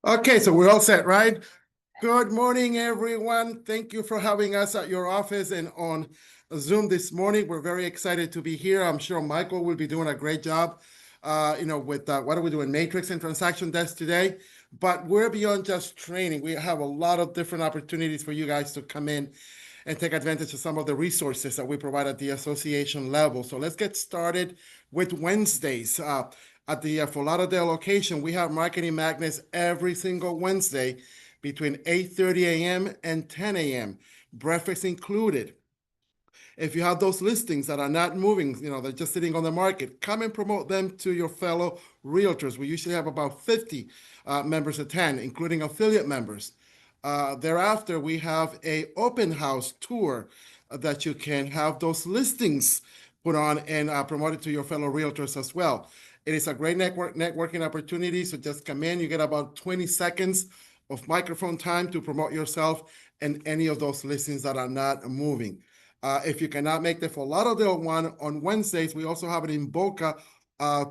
Okay, so we're all set, right? Good morning, everyone. Thank you for having us at your office and on Zoom this morning. We're very excited to be here. I'm sure Michael will be doing a great job, with what are we doing, Matrix and Transaction Desk today. But we're beyond just training. We have a lot of different opportunities for you guys to come in and take advantage of some of the resources that we provide at the association level. So let's get started with Wednesdays. At the Fort Lauderdale location, we have Marketing Magnets every single Wednesday between 8:30 a.m. and 10 a.m., breakfast included. If you have those listings that are not moving, they're just sitting on the market, come and promote them to your fellow realtors. We usually have about 50 members attend, including affiliate members. Thereafter, we have a open house tour that you can have those listings put on and promote it to your fellow realtors as well. It is a great networking opportunity, so just come in. You get about 20 seconds of microphone time to promote yourself and any of those listings that are not moving. If you cannot make the Fort Lauderdale one on Wednesdays, we also have it in Boca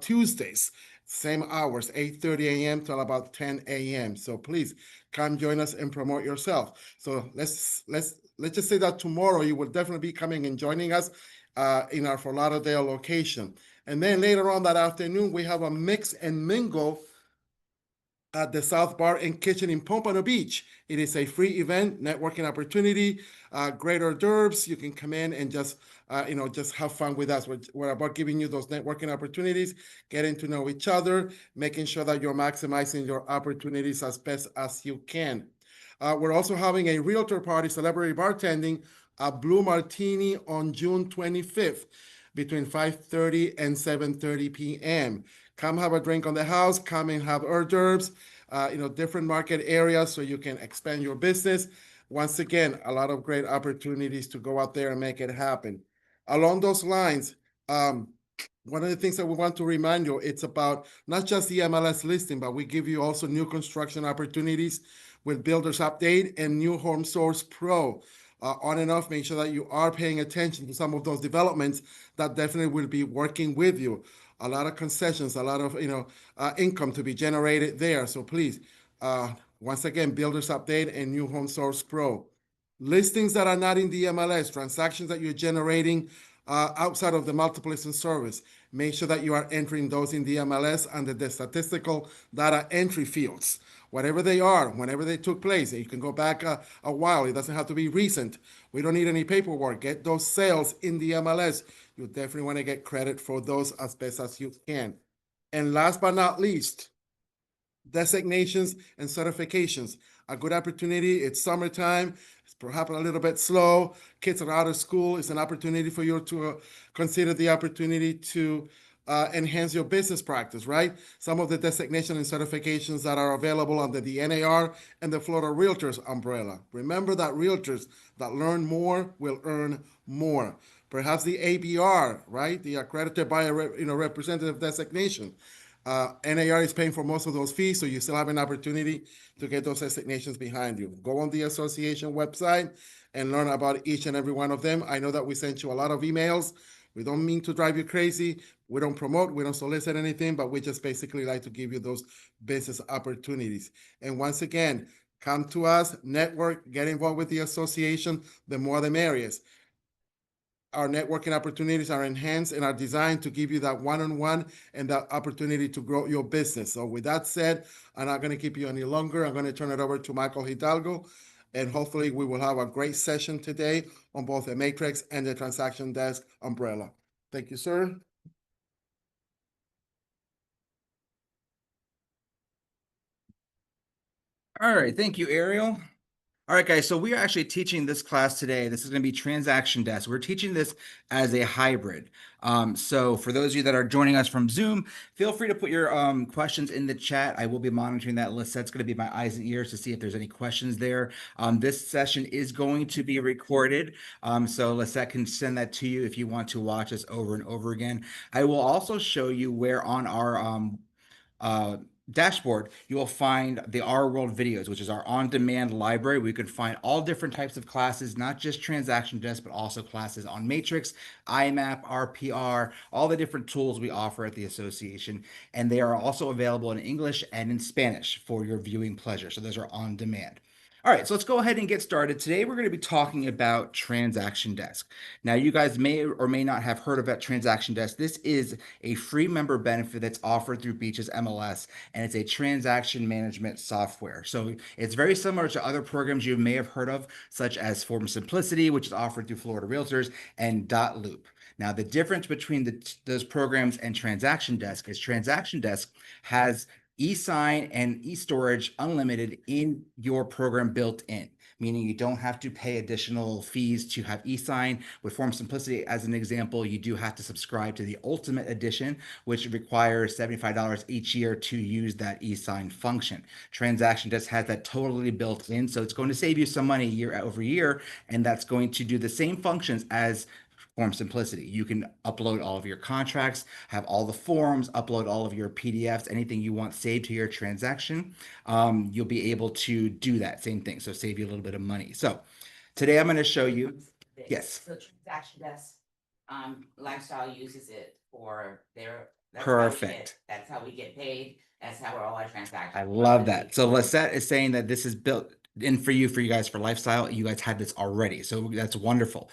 Tuesdays, same hours, 8:30 a.m. till about 10 a.m. So please come join us and promote yourself. So let's just say that tomorrow you will definitely be coming and joining us in our Fort Lauderdale location. And then later on that afternoon, we have a mix and mingle at the South Bar and Kitchen in Pompano Beach. It is a free event, networking opportunity, great hors d'oeuvres. You can come in and just have fun with us. We're about giving you those networking opportunities, getting to know each other, making sure that you're maximizing your opportunities as best as you can. We're also having a realtor party, celebrity bartending, a Blue Martini on June 25th between 5:30 and 7:30 p.m. Come have a drink on the house, come and have hors d'oeuvres, different market areas so you can expand your business. Once again, a lot of great opportunities to go out there and make it happen. Along those lines, one of the things that we want to remind you, it's about not just the MLS listing, but we give you also new construction opportunities with Builders Update and New Home Source Pro. On and off, make sure that you are paying attention to some of those developments that definitely will be working with you. A lot of concessions, a lot of income to be generated there. So please, once again, Builders Update and New Home Source Pro. Listings that are not in the MLS, transactions that you're generating outside of the multiple listing service. Make sure that you are entering those in the MLS under the statistical data entry fields. Whatever they are, whenever they took place, you can go back a while. It doesn't have to be recent. We don't need any paperwork. Get those sales in the MLS. You definitely want to get credit for those as best as you can. And last but not least, designations and certifications. A good opportunity. It's summertime. It's perhaps a little bit slow. Kids are out of school. It's an opportunity for you to consider the opportunity to enhance your business practice, right? Some of the designation and certifications that are available under the NAR and the Florida Realtors umbrella. Remember that realtors that learn more will earn more. Perhaps the ABR, right? The accredited buyer representative designation. NAR is paying for most of those fees, so you still have an opportunity to get those designations behind you. Go on the association website and learn about each and every one of them. I know that we sent you a lot of emails. We don't mean to drive you crazy. We don't promote, we don't solicit anything, but we just basically like to give you those business opportunities. And once again, come to us, network, get involved with the association. The more the merrier. Our networking opportunities are enhanced and are designed to give you that one-on-one and that opportunity to grow your business. So with that said, I'm not going to keep you any longer. I'm going to turn it over to Michael Hidalgo, and hopefully we will have a great session today on both the Matrix and the Transaction Desk umbrella. Thank you, sir. All right, thank you, Ariel. All right, guys, so we are actually teaching this class today. This is going to be Transaction Desk. We're teaching this as a hybrid. So for those of you that are joining us from Zoom, feel free to put your questions in the chat. I will be monitoring that list. That's going to be my eyes and ears to see if there's any questions there. This session is going to be recorded, so Lisette can send that to you if you want to watch us over and over again. I will also show you where on our dashboard, you will find the Our World videos, which is our on-demand library. We can find all different types of classes, not just transaction desk, but also classes on Matrix, IMAP, RPR, all the different tools we offer at the association. And they are also available in English and in Spanish for your viewing pleasure. So those are on demand. All right, so let's go ahead and get started. Today, we're going to be talking about Transaction Desk. Now, you guys may or may not have heard about Transaction Desk. This is a free member benefit that's offered through BeachesMLS, and it's a transaction management software. So it's very similar to other programs you may have heard of, such as Form Simplicity, which is offered through Florida Realtors, and Loop. Now, the difference between those programs and Transaction Desk is Transaction Desk has e-sign and e-storage unlimited in your program built in, meaning you don't have to pay additional fees to have e-sign. With Form Simplicity, as an example, you do have to subscribe to the Ultimate Edition, which requires $75 each year to use that e-sign function. Transaction Desk has that totally built in, so it's going to save you some money year over year, and that's going to do the same functions as Form Simplicity. You can upload all of your contracts, have all the forms, upload all of your PDFs, anything you want saved to your transaction. You'll be able to do that same thing. So save you a little bit of money. So today I'm going to show you. Yes. So Transaction Desk, Lifestyle uses it for their. Perfect. That's how we get paid. That's how all our transactions. I love that. So Lisette is saying that this is built in for you guys for lifestyle. You guys had this already, so that's wonderful.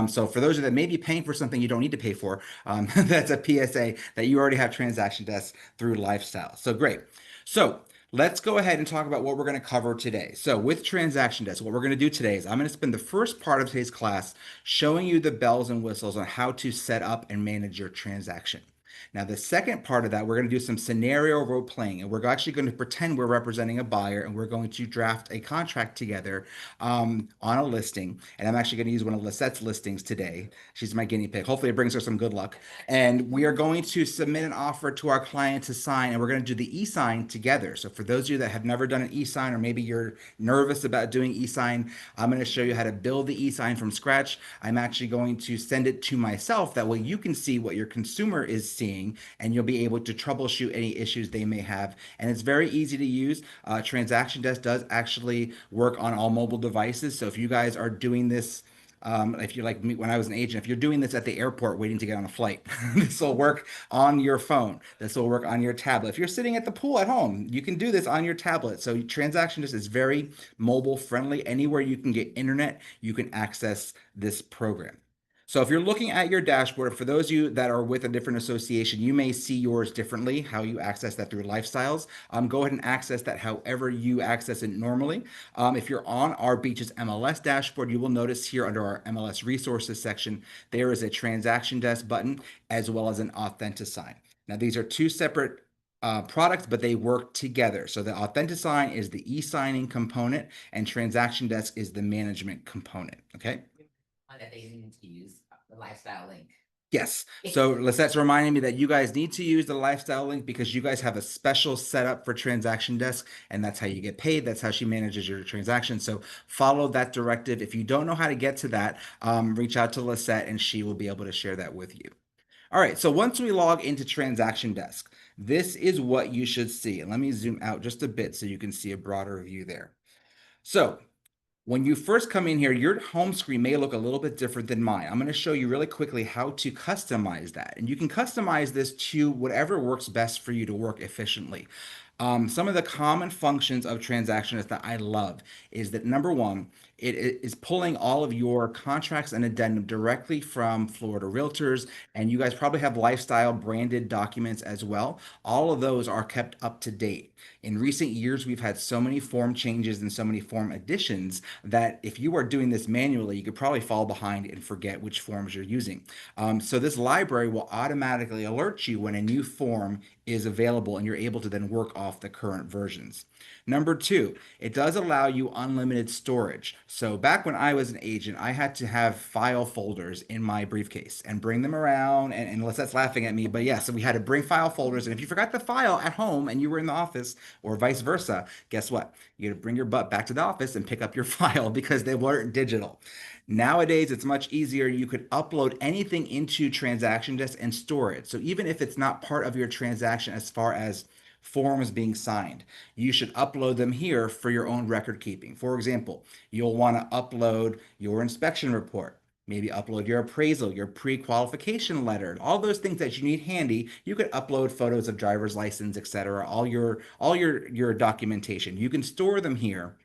So for those of you that may be paying for something you don't need to pay for, that's a PSA that you already have Transaction Desk through lifestyle. So great. So let's go ahead and talk about what we're going to cover today. So with Transaction Desk, what we're going to do today is I'm going to spend the first part of today's class showing you the bells and whistles on how to set up and manage your transaction. Now, the second part of that, we're going to do some scenario role playing, and we're actually going to pretend we're representing a buyer, and we're going to draft a contract together on a listing. And I'm actually going to use one of Lisette's listings today. She's my guinea pig. Hopefully, it brings her some good luck. And we are going to submit an offer to our client to sign, and we're going to do the e-sign together. So for those of you that have never done an e-sign, or maybe you're nervous about doing e-sign, I'm going to show you how to build the e-sign from scratch. I'm actually going to send it to myself. That way you can see what your consumer is seeing, and you'll be able to troubleshoot any issues they may have. And it's very easy to use. Transaction Desk does actually work on all mobile devices. So if you guys are doing this, if you're like me when I was an agent, if you're doing this at the airport waiting to get on a flight, this will work on your phone. This will work on your tablet. If you're sitting at the pool at home, you can do this on your tablet. So Transaction Desk is very mobile friendly. Anywhere you can get internet, you can access this program. So if you're looking at your dashboard, for those of you that are with a different association, you may see yours differently, how you access that through lifestyles. Go ahead and access that however you access it normally. If you're on our BeachesMLS dashboard, you will notice here under our MLS resources section, there is a Transaction Desk button as well as an AUTHENTISIGN. Now, these are two separate products, but they work together. So the AUTHENTISIGN is the e-signing component, and Transaction Desk is the management component. Okay. That they need to use the lifestyle link. Yes. So Lisette's reminding me that you guys need to use the lifestyle link because you guys have a special setup for Transaction Desk, and that's how you get paid. That's how she manages your transactions. So follow that directive. If you don't know how to get to that, reach out to Lisette and she will be able to share that with you. All right. So once we log into Transaction Desk, this is what you should see. And let me zoom out just a bit so you can see a broader view there. So when you first come in here, your home screen may look a little bit different than mine. I'm going to show you really quickly how to customize that. And you can customize this to whatever works best for you to work efficiently. Some of the common functions of Transaction Desk that I love is that number one, it is pulling all of your contracts and addendum directly from Florida Realtors, and you guys probably have lifestyle branded documents as well. All of those are kept up to date. In recent years, we've had so many form changes and so many form additions that if you are doing this manually, you could probably fall behind and forget which forms you're using. So this library will automatically alert you when a new form is available, and you're able to then work off the current versions. Number two, it does allow you unlimited storage. So back when I was an agent, I had to have file folders in my briefcase and bring them around. And unless that's laughing at me, but yeah, so we had to bring file folders. And if you forgot the file at home and you were in the office or vice versa, guess what? You had to bring your butt back to the office and pick up your file because they weren't digital. Nowadays, it's much easier. You could upload anything into Transaction Desk and store it. So even if it's not part of your transaction as far as forms being signed. You should upload them here for your own record keeping. For example, you'll want to upload your inspection report. Maybe upload your appraisal, your pre-qualification letter, all those things that you need handy. You could upload photos of driver's license, etc. All your documentation. You can store them here,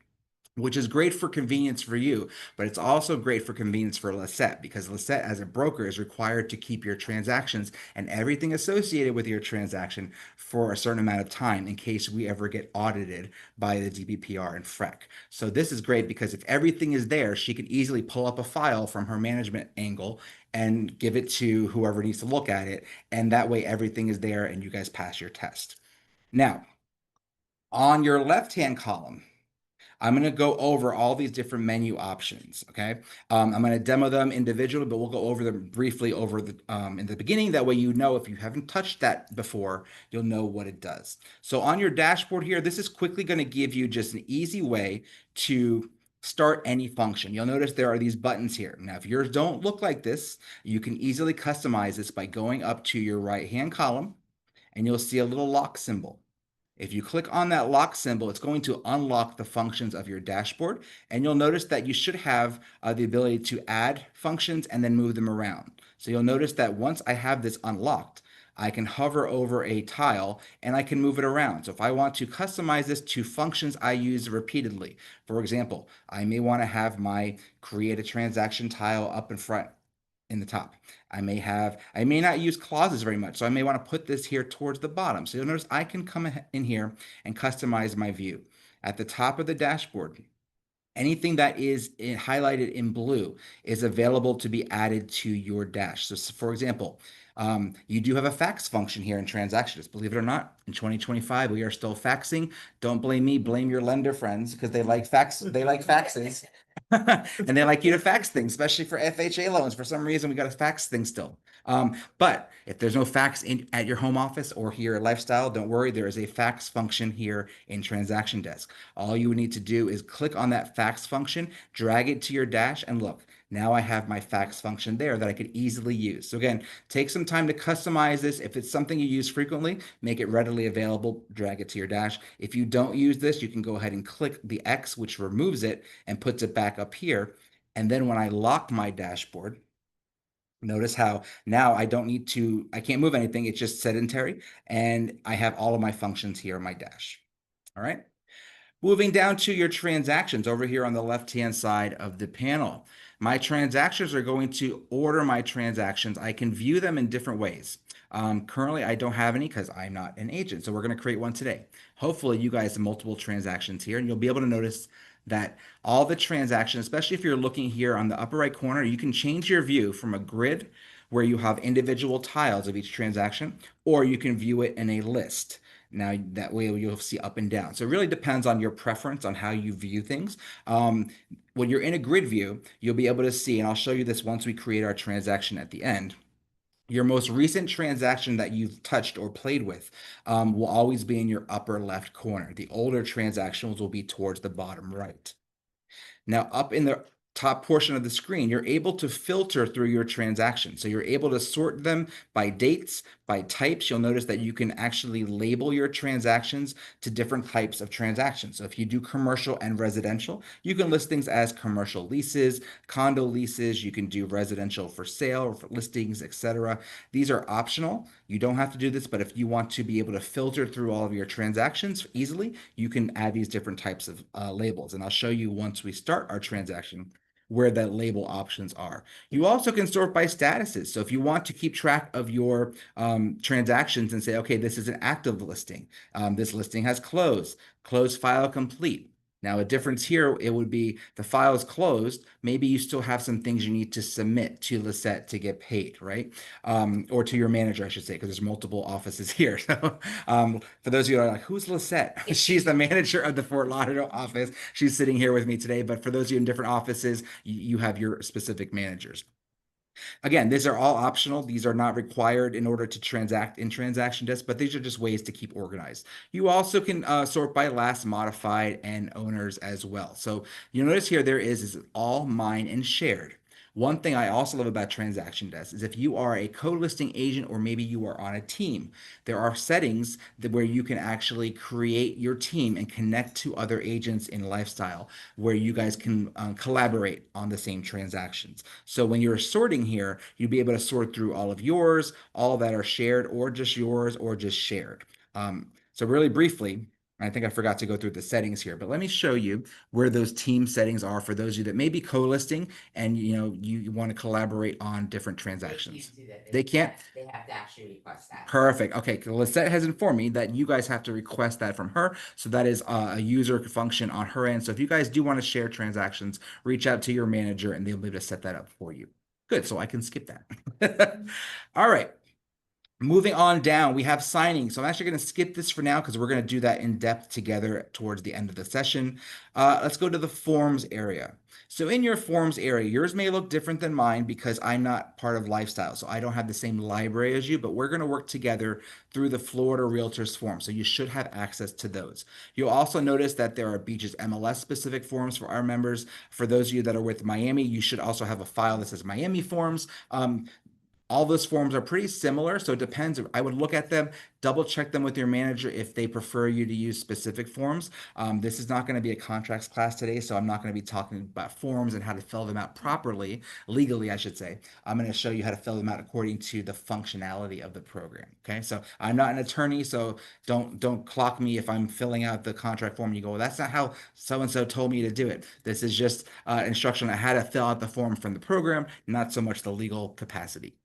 which is great for convenience for you, but it's also great for convenience for Lisette, because Lisette as a broker is required to keep your transactions and everything associated with your transaction for a certain amount of time in case we ever get audited by the DBPR and FREC. So this is great because if everything is there, she can easily pull up a file from her management angle and give it to whoever needs to look at it. And that way everything is there and you guys pass your test. Now, on your left-hand column, I'm going to go over all these different menu options. Okay. I'm going to demo them individually, but we'll go over them briefly in the beginning. That way, you know, if you haven't touched that before, you'll know what it does. So on your dashboard here, this is quickly going to give you just an easy way to start any function. You'll notice there are these buttons here. Now, if yours don't look like this, you can easily customize this by going up to your right-hand column and you'll see a little lock symbol. If you click on that lock symbol, it's going to unlock the functions of your dashboard. And you'll notice that you should have the ability to add functions and then move them around. So you'll notice that once I have this unlocked, I can hover over a tile and I can move it around. So if I want to customize this to functions I use repeatedly, for example, I may want to have my create a transaction tile up in front in the top. I may not use clauses very much, so I may want to put this here towards the bottom. So you'll notice I can come in here and customize my view. At the top of the dashboard, anything that is highlighted in blue is available to be added to your dash. So for example, you do have a fax function here in transactions. Believe it or not, in 2025, we are still faxing. Don't blame me, blame your lender friends because they like faxes. And they like you to fax things, especially for FHA loans. For some reason, we got to fax things still. But if there's no fax at your home office or here at Lifestyle, don't worry. There is a fax function here in Transaction Desk. All you would need to do is click on that fax function, drag it to your dash, and look. Now I have my fax function there that I could easily use. So again, take some time to customize this. If it's something you use frequently, make it readily available, drag it to your dash. If you don't use this, you can go ahead and click the X, which removes it and puts it back up here. And then when I lock my dashboard, notice how now I can't move anything. It's just sedentary. And I have all of my functions here in my dash. All right. Moving down to your transactions over here on the left-hand side of the panel. My transactions are going to order my transactions. I can view them in different ways. Currently, I don't have any because I'm not an agent. So we're going to create one today. Hopefully, you guys have multiple transactions here, and you'll be able to notice that all the transactions, especially if you're looking here on the upper right corner, you can change your view from a grid where you have individual tiles of each transaction, or you can view it in a list. Now, that way you'll see up and down. So it really depends on your preference on how you view things. When you're in a grid view, you'll be able to see, and I'll show you this once we create our transaction at the end. Your most recent transaction that you've touched or played with will always be in your upper left corner. The older transactions will be towards the bottom right. Now, up in the top portion of the screen, you're able to filter through your transactions. So you're able to sort them by dates, by types. You'll notice that you can actually label your transactions to different types of transactions. So if you do commercial and residential, you can list things as commercial leases, condo leases. You can do residential for sale or for listings, etc. These are optional. You don't have to do this, but if you want to be able to filter through all of your transactions easily, you can add these different types of labels. And I'll show you once we start our transaction where the label options are. You also can sort by statuses. So if you want to keep track of your transactions and say, okay, this is an active listing. This listing has closed file complete. Now, a difference here, it would be the file is closed. Maybe you still have some things you need to submit to Lisette to get paid, right? Or to your manager, I should say, because there's multiple offices here. So for those of you who are like, who's Lisette? She's the manager of the Fort Lauderdale office. She's sitting here with me today. But for those of you in different offices, you have your specific managers. Again, these are all optional. These are not required in order to transact in Transaction Desk, but these are just ways to keep organized. You also can sort by last modified and owners as well. So you notice here there is all mine and shared. One thing I also love about Transaction Desk is if you are a co-listing agent or maybe you are on a team, there are settings where you can actually create your team and connect to other agents in lifestyle where you guys can collaborate on the same transactions. So when you're sorting here, you'll be able to sort through all of yours, all that are shared or just yours or just shared. So really briefly, I think I forgot to go through the settings here, but let me show you where those team settings are for those of you that may be co-listing and you want to collaborate on different transactions. They can't do that. They can't? They have to actually request that. Perfect. Okay, Lisette has informed me that you guys have to request that from her. So that is a user function on her end. So if you guys do want to share transactions, reach out to your manager and they'll be able to set that up for you. Good, so I can skip that. All right. Moving on down, we have signing. So I'm actually going to skip this for now because we're going to do that in depth together towards the end of the session. Let's go to the forms area. So in your forms area, yours may look different than mine because I'm not part of Lifestyle. So I don't have the same library as you, but we're going to work together through the Florida Realtors form. So you should have access to those. You'll also notice that there are BeachesMLS specific forms for our members. For those of you that are with Miami, you should also have a file that says Miami forms. All those forms are pretty similar, so it depends. I would look at them, double check them with your manager if they prefer you to use specific forms. This is not going to be a contracts class today, so I'm not going to be talking about forms and how to fill them out properly, legally, I should say. I'm going to show you how to fill them out according to the functionality of the program. Okay, so I'm not an attorney, so don't clock me if I'm filling out the contract form. You go, well, that's not how so and so told me to do it. This is just instruction on how to fill out the form from the program, not so much the legal capacity.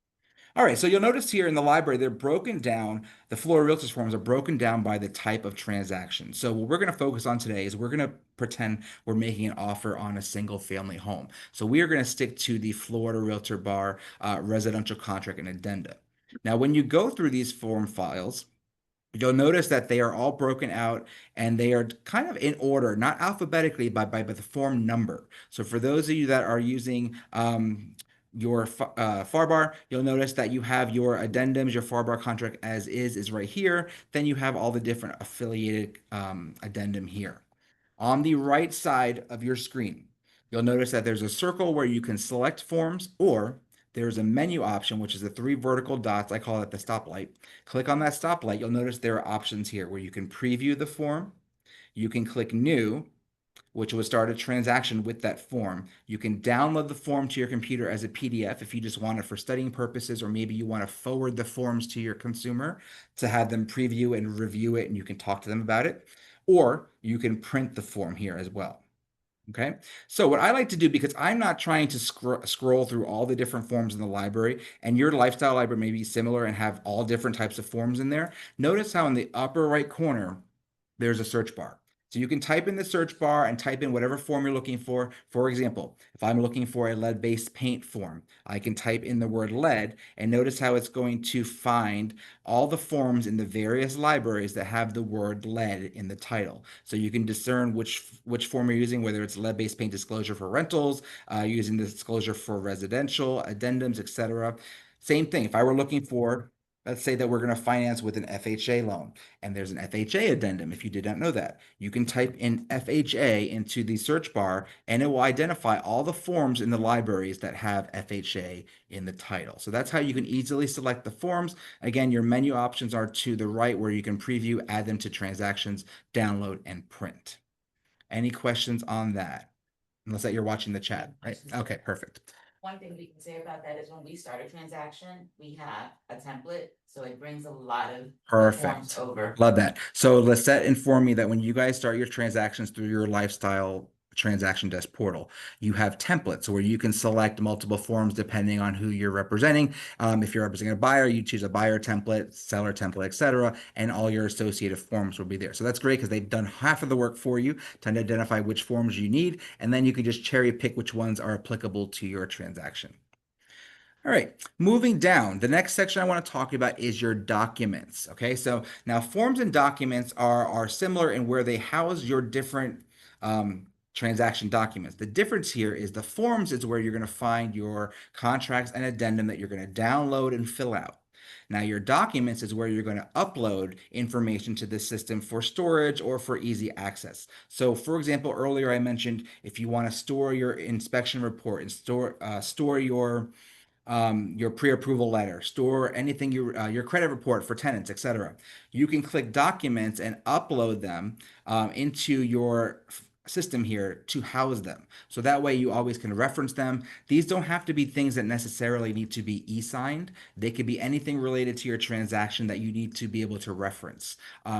All right, so you'll notice here in the library, they're broken down, the Florida Realtors forms are broken down by the type of transaction. So what we're going to focus on today is we're going to pretend we're making an offer on a single family home. So we are going to stick to the Florida Realtor Bar residential contract and addenda. Now, when you go through these form files, you'll notice that they are all broken out and they are kind of in order, not alphabetically, but by the form number. So for those of you that are using your FAR you'll notice that you have your addendums, your FAR contract as is right here. Then you have all the different affiliated addendum here. On the right side of your screen, you'll notice that there's a circle where you can select forms, or there's a menu option, which is the 3 vertical dots. I call it the stoplight. Click on that stoplight. You'll notice there are options here where you can preview the form. You can click new, which will start a transaction with that form. You can download the form to your computer as a PDF if you just want it for studying purposes, or maybe you want to forward the forms to your consumer to have them preview and review it and you can talk to them about it. Or you can print the form here as well. Okay, so what I like to do, because I'm not trying to scroll through all the different forms in the library, and your lifestyle library may be similar and have all different types of forms in there. Notice how in the upper right corner, there's a search bar. So you can type in the search bar and type in whatever form you're looking for. For example, if I'm looking for a lead-based paint form, I can type in the word lead and notice how it's going to find all the forms in the various libraries that have the word lead in the title. So you can discern which form you're using, whether it's lead-based paint disclosure for rentals, using the disclosure for residential, addendums, etc. Same thing. If I were looking for, let's say that we're going to finance with an FHA loan, and there's an FHA addendum. If you did not know that, you can type in FHA into the search bar and it will identify all the forms in the libraries that have FHA in the title. So that's how you can easily select the forms. Again, your menu options are to the right where you can preview, add them to transactions, download, and print. Any questions on that? Unless that you're watching the chat, right? Okay, perfect. One thing we can say about that is when we start a transaction, we have a template, so it brings a lot of the forms Perfect. over. Love that. So Lisette informed me that when you guys start your transactions through your lifestyle transaction desk portal, you have templates where you can select multiple forms depending on who you're representing. If you're representing a buyer, you choose a buyer template, seller template, etc., and all your associated forms will be there. So that's great because they've done half of the work for you to identify which forms you need, and then you can just cherry pick which ones are applicable to your transaction. All right, moving down, the next section I want to talk about is your documents. Okay, so now forms and documents are similar in where they house your different transaction documents. The difference here is the forms is where you're going to find your contracts and addendum that you're going to download and fill out. Now, your documents is where you're going to upload information to this system for storage or for easy access. So, for example, earlier I mentioned if you want to store your inspection report and store your pre-approval letter, store anything your credit report for tenants, etc. You can click documents and upload them into your system here to house them. So that way you always can reference them. These don't have to be things that necessarily need to be e-signed. They could be anything related to your transaction that you need to be able to reference.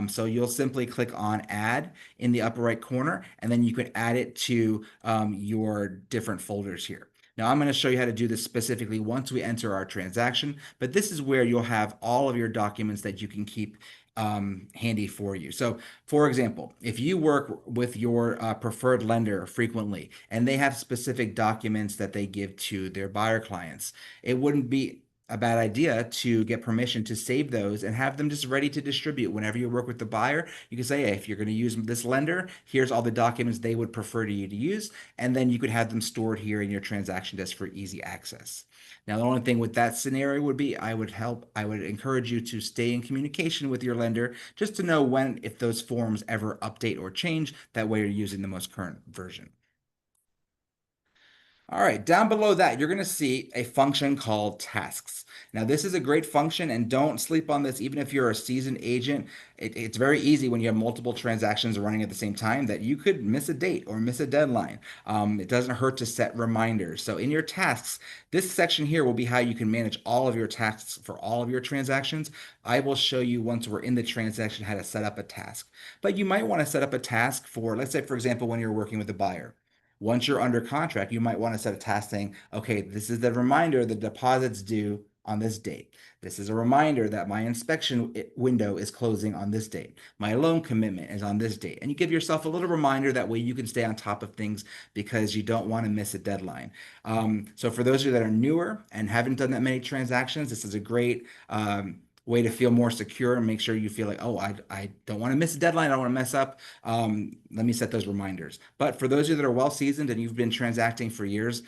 So you'll simply click on add in the upper right corner, and then you can add it to your different folders here. Now, I'm going to show you how to do this specifically once we enter our transaction, but this is where you'll have all of your documents that you can keep handy for you. So, for example, if you work with your preferred lender frequently and they have specific documents that they give to their buyer clients, it wouldn't be a bad idea to get permission to save those and have them just ready to distribute whenever you work with the buyer. You can say, hey, if you're going to use this lender, here's all the documents they would prefer you to use, and then you could have them stored here in your transaction desk for easy access. Now, the only thing with that scenario would be I would encourage you to stay in communication with your lender just to know when, if those forms ever update or change, that way you're using the most current version. All right, down below that, you're going to see a function called tasks. Now, this is a great function, and don't sleep on this. Even if you're a seasoned agent, it's very easy when you have multiple transactions running at the same time that you could miss a date or miss a deadline. It doesn't hurt to set reminders. So in your tasks, this section here will be how you can manage all of your tasks for all of your transactions. I will show you once we're in the transaction how to set up a task. But you might want to set up a task for, let's say, for example, when you're working with a buyer. Once you're under contract, you might want to set a task saying, okay, this is the reminder the deposit's due on this date. This is a reminder that my inspection window is closing on this date. My loan commitment is on this date. And you give yourself a little reminder, that way you can stay on top of things because you don't want to miss a deadline. So for those of you that are newer and haven't done that many transactions, this is a great way to feel more secure and make sure you feel like, oh, I don't want to miss a deadline. I don't want to mess up. Let me set those reminders. But for those of you that are well seasoned and you've been transacting for years,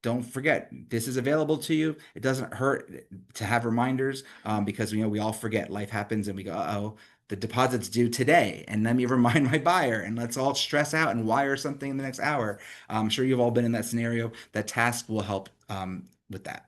don't forget, this is available to you. It doesn't hurt to have reminders because we all forget. Life happens and we go, uh-oh, the deposit's due today. And let me remind my buyer, and let's all stress out and wire something in the next hour. I'm sure you've all been in that scenario. That task will help with that.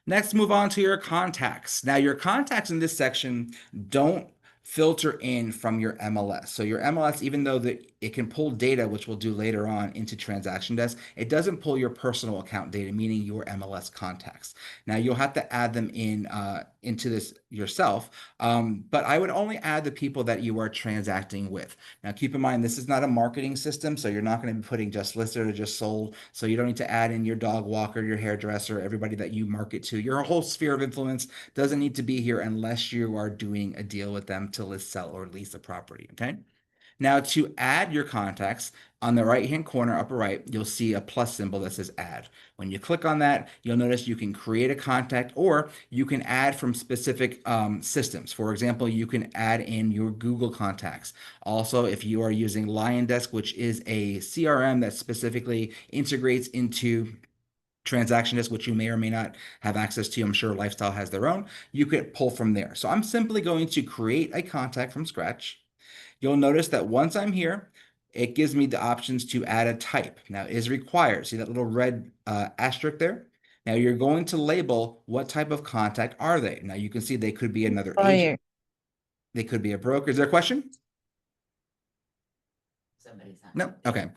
Next, move on to your contacts. Now, your contacts in this section don't filter in from your MLS. So your MLS, even though it can pull data, which we'll do later on, into Transaction Desk, it doesn't pull your personal account data, meaning your MLS contacts. Now, you'll have to add them into this yourself, but I would only add the people that you are transacting with. Now, keep in mind, this is not a marketing system, so you're not going to be putting just listed or just sold, so you don't need to add in your dog walker, your hairdresser, everybody that you market to. Your whole sphere of influence doesn't need to be here unless you are doing a deal with them to list, sell, or lease a property, okay? Now, to add your contacts, on the right-hand corner, upper right, you'll see a plus symbol that says add. When you click on that, you'll notice you can create a contact, or you can add from specific systems. For example, you can add in your Google contacts. Also, if you are using LionDesk, which is a CRM that specifically integrates into Transaction Desk, which you may or may not have access to, I'm sure Lifestyle has their own, you could pull from there. So I'm simply going to create a contact from scratch. You'll notice that once I'm here, it gives me the options to add a type. Now, is required. See that little red asterisk there? Now, you're going to label what type of contact are they. Now, you can see they could be another agent. They could be a broker. Is there a question? Somebody's not. No? Okay.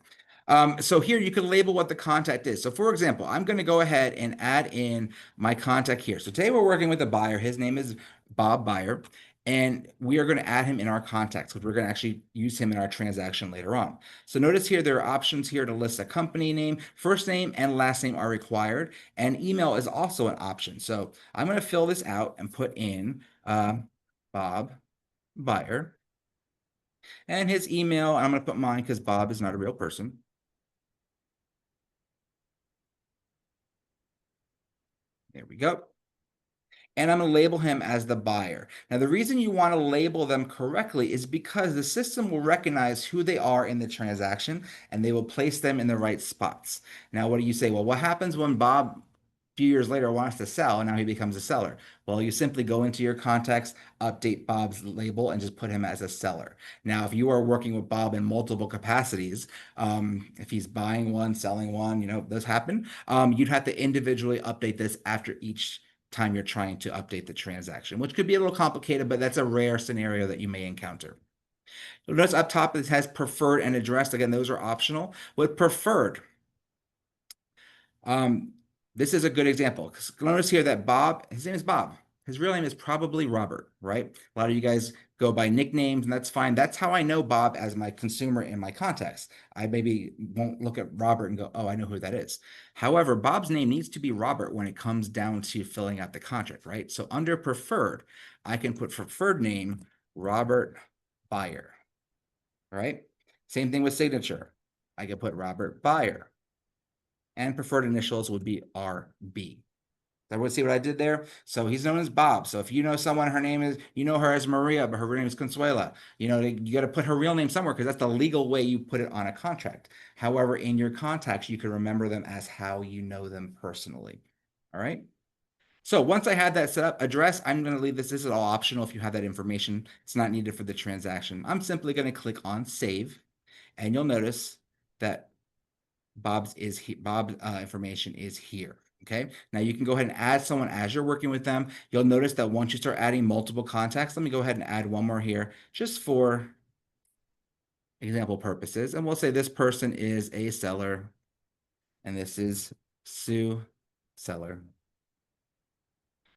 So here you can label what the contact is. So for example, I'm going to go ahead and add in my contact here. So today we're working with a buyer. His name is Bob Buyer. And we are going to add him in our contacts, because we're going to actually use him in our transaction later on. So notice here, there are options here to list a company name. First name and last name are required. And email is also an option. So I'm going to fill this out and put in Bob Buyer. And his email, I'm going to put mine because Bob is not a real person. There we go. And I'm going to label him as the buyer. Now, the reason you want to label them correctly is because the system will recognize who they are in the transaction, and they will place them in the right spots. Now, what do you say? Well, what happens when Bob few years later wants to sell, and now he becomes a seller. Well, you simply go into your contacts, update Bob's label, and just put him as a seller. Now, if you are working with Bob in multiple capacities, if he's buying one, selling one, those happen, you'd have to individually update this after each time you're trying to update the transaction, which could be a little complicated, but that's a rare scenario that you may encounter. Notice up top it has preferred and addressed. Again, those are optional. With preferred, this is a good example, because notice here that Bob, his name is Bob. His real name is probably Robert, right? A lot of you guys go by nicknames, and that's fine. That's how I know Bob as my consumer in my contacts. I maybe won't look at Robert and go, oh, I know who that is. However, Bob's name needs to be Robert when it comes down to filling out the contract, right? So under preferred, I can put preferred name, Robert Buyer, right? Same thing with signature. I can put Robert Buyer. And preferred initials would be RB. Everyone see what I did there? So he's known as Bob. So if you know someone, her name is, you know her as Maria, but her real name is Consuela. You got to put her real name somewhere because that's the legal way you put it on a contract. However, in your contacts, you can remember them as how you know them personally. All right. So once I had that set up, address, I'm going to leave this. This is all optional if you have that information. It's not needed for the transaction. I'm simply going to click on save, and you'll notice that Bob's information is here. Okay. Now you can go ahead and add someone as you're working with them. You'll notice that once you start adding multiple contacts, let me go ahead and add one more here just for example purposes. And we'll say this person is a seller and this is Sue, seller.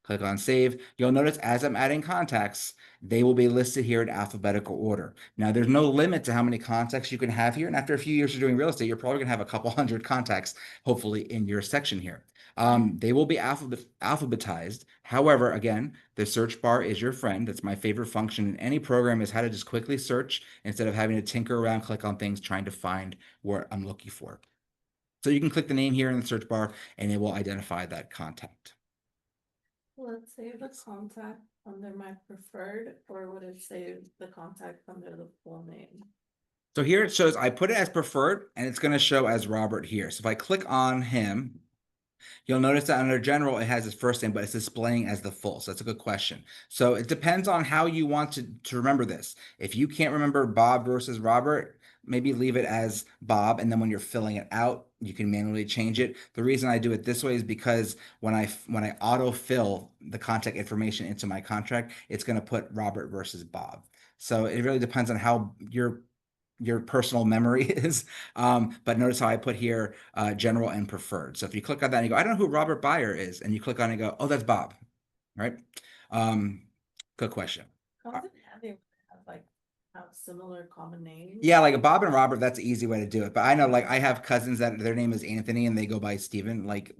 Click on save. You'll notice as I'm adding contacts, they will be listed here in alphabetical order. Now, there's no limit to how many contacts you can have here. And after a few years of doing real estate, you're probably going to have a couple hundred contacts, hopefully, in your section here. They will be alphabetized. However, again, the search bar is your friend. That's my favorite function in any program, is how to just quickly search instead of having to tinker around, click on things, trying to find what I'm looking for. So you can click the name here in the search bar, and it will identify that contact. Let's save the contact under my preferred, or would it save the contact under the full name? So here it shows, I put it as preferred, and it's going to show as Robert here. So if I click on him, you'll notice that under general, it has his first name, but it's displaying as the full. So that's a good question. So it depends on how you want to remember this. If you can't remember Bob versus Robert, maybe leave it as Bob, and then when you're filling it out, you can manually change it. The reason I do it this way is because when I auto-fill the contact information into my contract, it's going to put Robert versus Bob. So it really depends on how your personal memory is. But notice how I put here general and preferred. So if you click on that and you go, I don't know who Robert Buyer is, and you click on it and go, oh, that's Bob, right? Good question. They have similar common names. Yeah, like Bob and Robert, that's an easy way to do it. But I know, like, I have cousins that their name is Anthony and they go by Steven. Like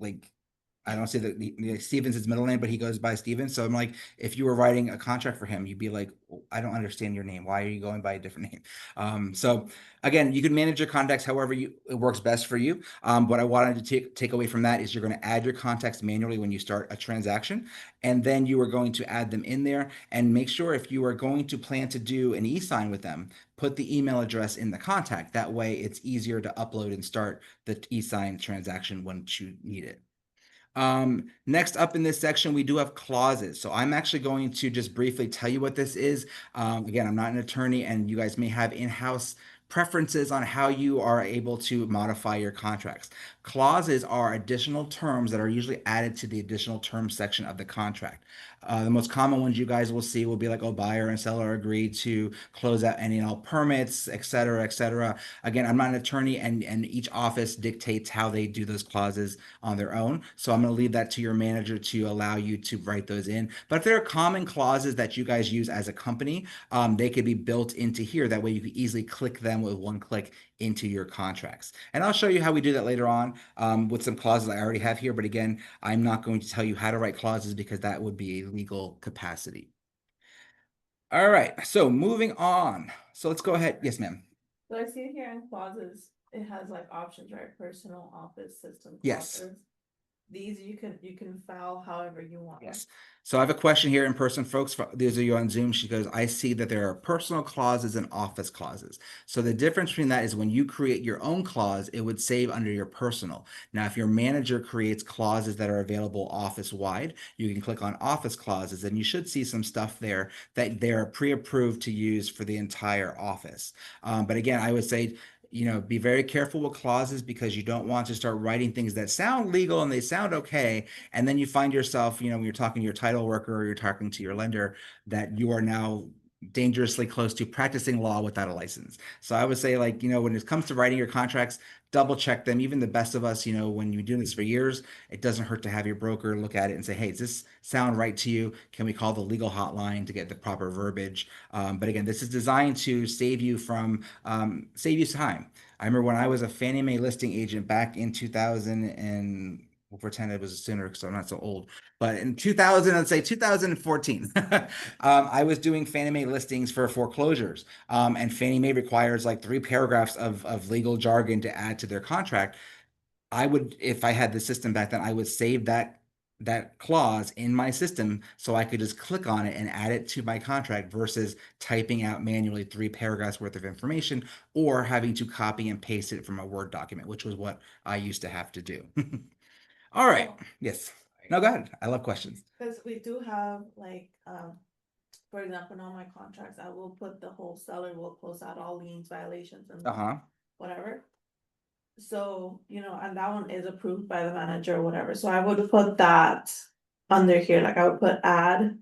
I don't say that Steven's his middle name, but he goes by Steven. So I'm like, if you were writing a contract for him, you'd be like, I don't understand your name. Why are you going by a different name? So again, you can manage your contacts however it works best for you. What I wanted to take away from that is you're going to add your contacts manually when you start a transaction, and then you are going to add them in there, and make sure if you are going to plan to do an e-sign with them, put the email address in the contact. That way it's easier to upload and start the e-sign transaction once you need it. Next up in this section, we do have clauses. So I'm actually going to just briefly tell you what this is. Again, I'm not an attorney, and you guys may have in-house preferences on how you are able to modify your contracts. Clauses are additional terms that are usually added to the additional terms section of the contract. The most common ones you guys will see will be like, oh, buyer and seller agree to close out any and all permits, et cetera, et cetera. Again, I'm not an attorney, and each office dictates how they do those clauses on their own. So I'm going to leave that to your manager to allow you to write those in. But if there are common clauses that you guys use as a company, they could be built into here. That way you can easily click them with one click into your contracts. And I'll show you how we do that later on with some clauses I already have here. But again, I'm not going to tell you how to write clauses because that would be a legal capacity. All right, so moving on. So let's go ahead. Yes, ma'am. So I see here in clauses, it has like options, right? Personal, office, system. Yes. Clauses. these you can file however you want. Yes. So I have a question here in person, folks. For those of you on Zoom, she goes, I see that there are personal clauses and office clauses. So the difference between that is when you create your own clause, it would save under your personal. Now, if your manager creates clauses that are available office-wide, you can click on office clauses and you should see some stuff there that they're pre-approved to use for the entire office. But again, I would say, be very careful with clauses because you don't want to start writing things that sound legal and they sound okay. And then you find yourself, when you're talking to your title worker or you're talking to your lender, that you are now dangerously close to practicing law without a license. So I would say, like, when it comes to writing your contracts, double check them. Even the best of us, when you do this for years, it doesn't hurt to have your broker look at it and say, hey, does this sound right to you? Can we call the legal hotline to get the proper verbiage? But again, this is designed to save you time. I remember when I was a Fannie Mae listing agent back in 2000 and we'll pretend it was sooner because I'm not so old. But in 2000, let's say 2014, I was doing Fannie Mae listings for foreclosures. And Fannie Mae requires like 3 paragraphs of legal jargon to add to their contract. I would, if I had the system back then, I would save that clause in my system so I could just click on it and add it to my contract versus typing out manually 3 paragraphs worth of information or having to copy and paste it from a Word document, which was what I used to have to do. All right. Yes. No, go ahead. I love questions. Because we do have like, for example, on my contracts, I will put the whole seller will close out all liens, violations and Uh-huh. whatever. So, and that one is approved by the manager or whatever, so I would put that under here, like I would put add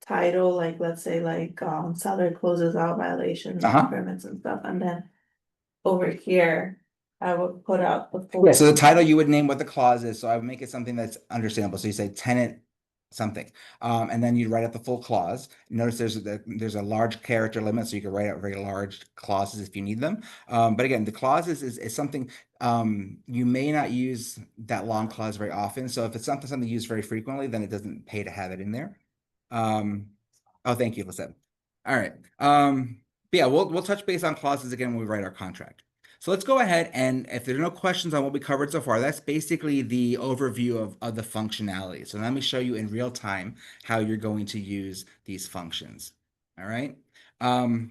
title, like let's say like seller closes out violations, permits and stuff, and then over here, I would put out the full. Yeah, so the title you would name what the clause is. So I would make it something that's understandable. So you say tenant something, and then you'd write out the full clause. Notice there's a large character limit, so you can write out very large clauses if you need them. But again, the clauses is something you may not use that long clause very often. So if it's something used very frequently, then it doesn't pay to have it in there. Oh, thank you, Lisette. All right. But yeah, we'll touch base on clauses again when we write our contract. So let's go ahead, and if there's no questions on what we covered so far, that's basically the overview of the functionality. So let me show you in real time how you're going to use these functions. All right. We're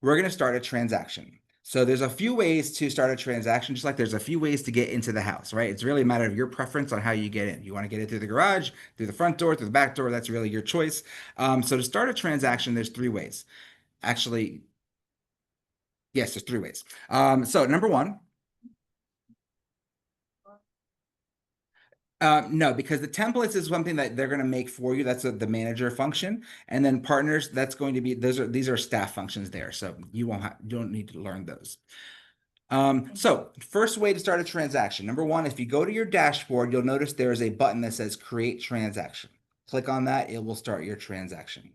going to start a transaction. So there's a few ways to start a transaction, just like there's a few ways to get into the house, right? It's really a matter of your preference on how you get in. You want to get it through the garage, through the front door, through the back door. That's really your choice. So to start a transaction, there's 3 ways. Actually, yes, there's 3 ways. So number 1. No, because the templates is something that they're going to make for you. That's the manager function. And then partners, that's going to be, these are staff functions there. So you don't need to learn those. So first way to start a transaction. Number 1, if you go to your dashboard, you'll notice there is a button that says create transaction. Click on that. It will start your transaction.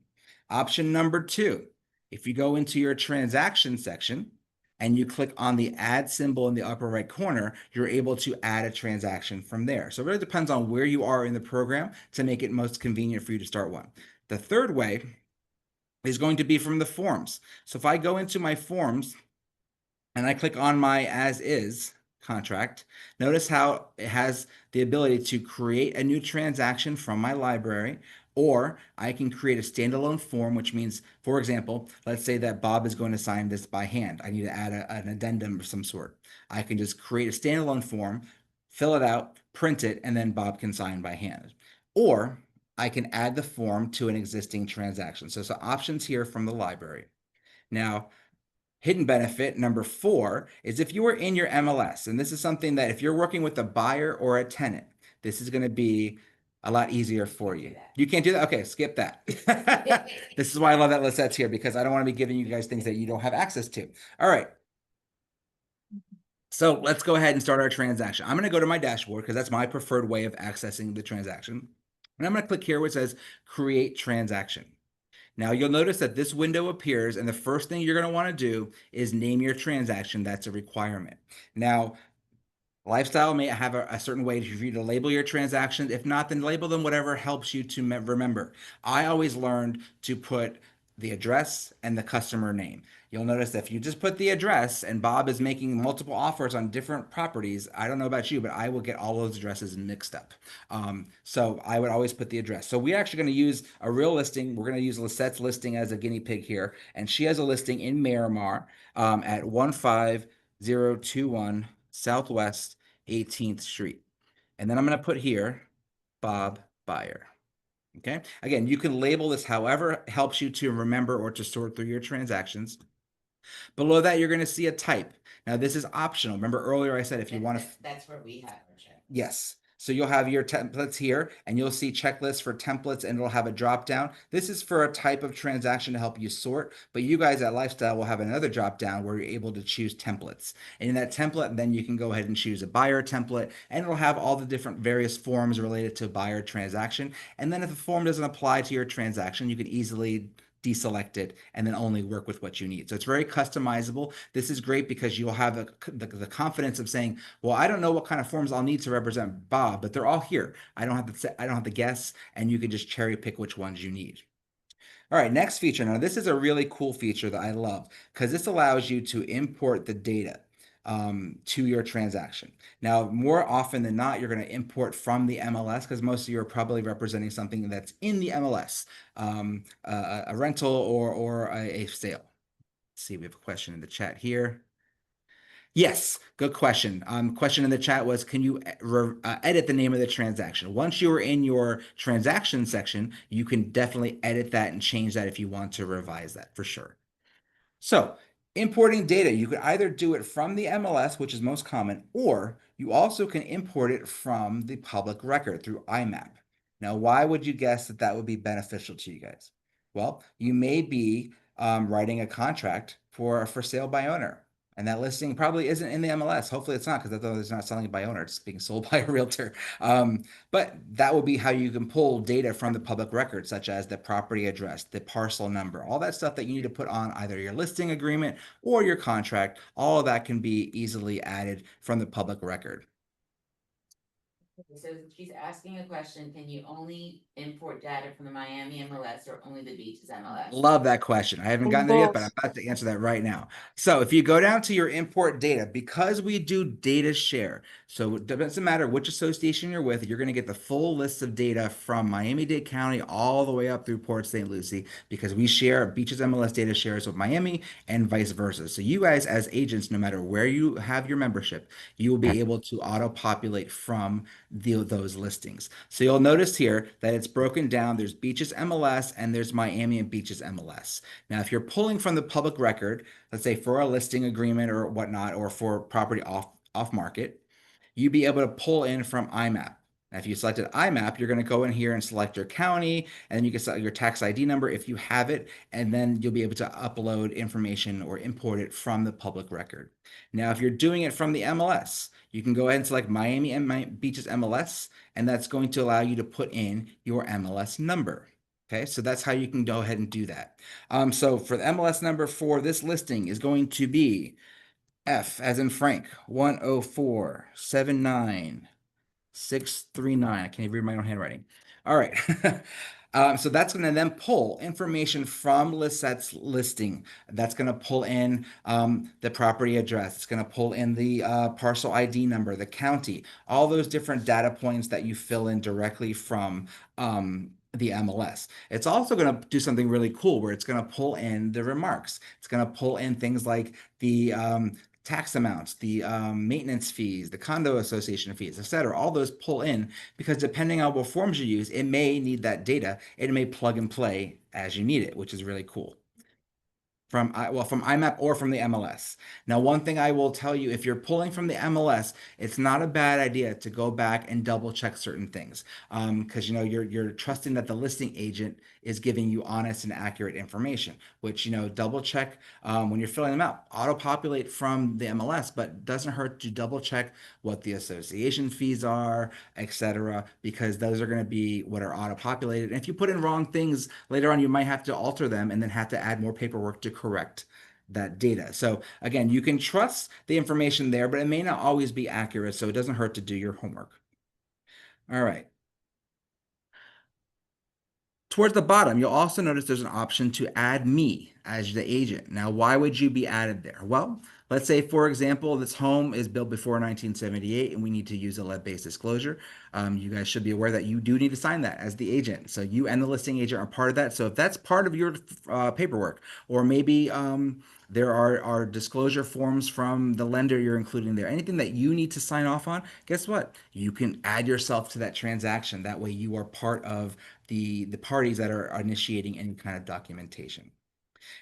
Option number 2, if you go into your transaction section and you click on the add symbol in the upper right corner, you're able to add a transaction from there. So it really depends on where you are in the program to make it most convenient for you to start one. The third way is going to be from the forms. So if I go into my forms and I click on my as is contract, notice how it has the ability to create a new transaction from my library, or I can create a standalone form, which means, for example, let's say that Bob is going to sign this by hand. I need to add an addendum of some sort. I can just create a standalone form, fill it out, print it, and then Bob can sign by hand. Or I can add the form to an existing transaction. So some options here from the library. Now, hidden benefit number 4 is if you are in your MLS, and this is something that if you're working with a buyer or a tenant, this is going to be a lot easier for you. You can't do that? Okay, skip that. This is why I love that Lisette's here, because I don't want to be giving you guys things that you don't have access to. All right. So let's go ahead and start our transaction. I'm going to go to my dashboard because that's my preferred way of accessing the transaction. And I'm going to click here where it says create transaction. Now you'll notice that this window appears, and the first thing you're going to want to do is name your transaction. That's a requirement. Now, Lifestyle may have a certain way for you to label your transactions. If not, then label them whatever helps you to remember. I always learned to put the address and the customer name. You'll notice that if you just put the address and Bob is making multiple offers on different properties, I don't know about you, but I will get all those addresses mixed up. So I would always put the address. So we're actually going to use a real listing. We're going to use Lisette's listing as a guinea pig here. And she has a listing in Miramar at 15021 Southwest 18th Street. And then I'm going to put here, Bob Buyer. Okay. Again, you can label this however helps you to remember or to sort through your transactions. Below that, you're going to see a type. Now, this is optional. Remember earlier I said if you want to... That's where we have our check. Yes. So you'll have your templates here, and you'll see checklists for templates, and it'll have a drop down. This is for a type of transaction to help you sort, but you guys at Lifestyle will have another drop down where you're able to choose templates. And in that template, then you can go ahead and choose a buyer template, and it'll have all the different various forms related to buyer transaction. And then if the form doesn't apply to your transaction, you can easily deselect it and then only work with what you need. So it's very customizable. This is great because you'll have the confidence of saying, well, I don't know what kind of forms I'll need to represent Bob, but they're all here. I don't have to guess, and you can just cherry pick which ones you need. All right, next feature. Now, this is a really cool feature that I love because this allows you to import the data to your transaction. Now, more often than not, you're going to import from the MLS because most of you are probably representing something that's in the MLS, a rental or a sale. Let's see, we have a question in the chat here. Yes, good question. Question in the chat was, can you edit the name of the transaction? Once you are in your transaction section, you can definitely edit that and change that if you want to revise that for sure. So importing data, you could either do it from the MLS, which is most common, or you also can import it from the public record through IMAP. Now, why would you guess that that would be beneficial to you guys? Well, you may be writing a contract for sale by owner. And that listing probably isn't in the MLS. Hopefully it's not, because it's not selling it by owner, it's being sold by a realtor. But that will be how you can pull data from the public record, such as the property address, the parcel number, all that stuff that you need to put on either your listing agreement or your contract. All of that can be easily added from the public record. So she's asking a question, can you only import data from the Miami MLS or only the Beaches MLS? Love that question. I haven't gotten there yet, but I'm about to answer that right now. So if you go down to your import data, because we do data share, so it doesn't matter which association you're with, you're going to get the full list of data from Miami-Dade County all the way up through Port St. Lucie, because we share Beaches MLS data shares with Miami and vice versa. So you guys as agents, no matter where you have your membership, you will be able to auto-populate from those listings. So you'll notice here that it's broken down. There's Beaches MLS and there's Miami and Beaches MLS. Now, if you're pulling from the public record, let's say for a listing agreement or whatnot, or for property off market, you'd be able to pull in from IMAP. Now, if you selected IMAP, you're going to go in here and select your county, and then you can select your tax ID number if you have it, and then you'll be able to upload information or import it from the public record. Now, if you're doing it from the MLS, you can go ahead and select Miami and Beaches MLS, and that's going to allow you to put in your MLS number. Okay, so that's how you can go ahead and do that. So for the MLS number for this listing is going to be F as in Frank, 10479. 639. I can't even read my own handwriting. All right. So that's going to then pull information from Lisette's listing. That's going to pull in the property address. It's going to pull in the parcel ID number, the county, all those different data points that you fill in directly from the MLS. It's also going to do something really cool where it's going to pull in the remarks. It's going to pull in things like the tax amounts, the maintenance fees, the condo association fees, etc. All those pull in because depending on what forms you use, it may need that data. It may plug and play as you need it, which is really cool. From IMAP or from the MLS. Now, one thing I will tell you, if you're pulling from the MLS, it's not a bad idea to go back and double check certain things, because you're trusting that the listing agent is giving you honest and accurate information, which double check when you're filling them out. Auto-populate from the MLS, but doesn't hurt to double check what the association fees are, etc., because those are going to be what are auto-populated. And if you put in wrong things later on, you might have to alter them and then have to add more paperwork to correct that data. So again, you can trust the information there, but it may not always be accurate, so it doesn't hurt to do your homework. All right. Towards the bottom, you'll also notice there's an option to add me as the agent. Now, why would you be added there? Well, let's say, for example, this home is built before 1978 and we need to use a lead-based disclosure. You guys should be aware that you do need to sign that as the agent. So you and the listing agent are part of that. So if that's part of your paperwork, or maybe there are disclosure forms from the lender you're including there, anything that you need to sign off on, guess what? You can add yourself to that transaction. That way you are part of the parties that are initiating any kind of documentation.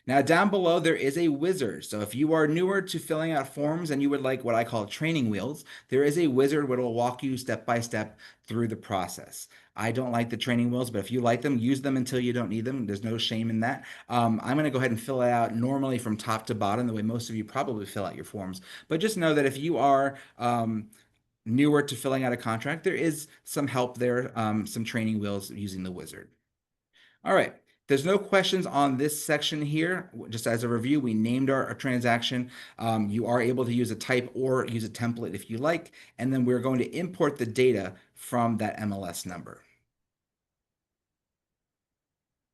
Now down below, there is a wizard. So if you are newer to filling out forms and you would like what I call training wheels, there is a wizard which will walk you step by step through the process. I don't like the training wheels, but if you like them, use them until you don't need them. There's no shame in that. I'm going to go ahead and fill it out normally from top to bottom, the way most of you probably fill out your forms. But just know that if you are newer to filling out a contract, there is some help there, some training wheels using the wizard. All right. There's no questions on this section here. Just as a review, we named our transaction. You are able to use a type or use a template if you like, and then we're going to import the data from that MLS number.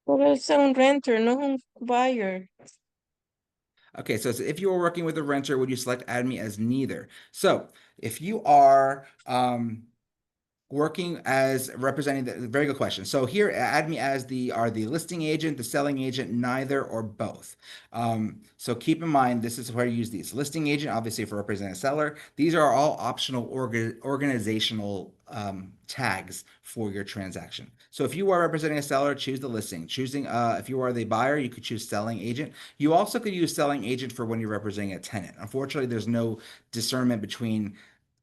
Pero es un renter, no un buyer. Okay, so if you are working with a renter, would you select add me as neither? So if you are working as representing the very good question. So here, add me as the listing agent, the selling agent, neither or both. So keep in mind, this is where you use these. Listing agent, obviously for representing a seller. These are all optional organizational tags for your transaction. So if you are representing a seller, choose the listing. Choosing if you are the buyer, you could choose selling agent. You also could use selling agent for when you're representing a tenant. Unfortunately, there's no discernment between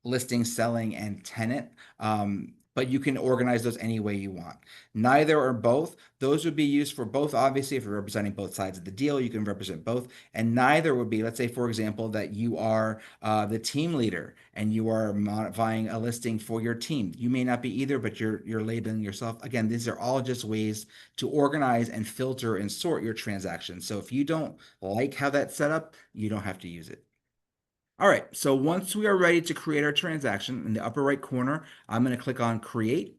listing, selling, and tenant. But you can organize those any way you want. Neither or both, those would be used for both. Obviously, if you're representing both sides of the deal, you can represent both. And neither would be, let's say, for example, that you are the team leader and you are modifying a listing for your team. You may not be either, but you're labeling yourself. Again, these are all just ways to organize and filter and sort your transactions. So if you don't like how that's set up, you don't have to use it. All right, so once we are ready to create our transaction, in the upper right corner, I'm going to click on Create.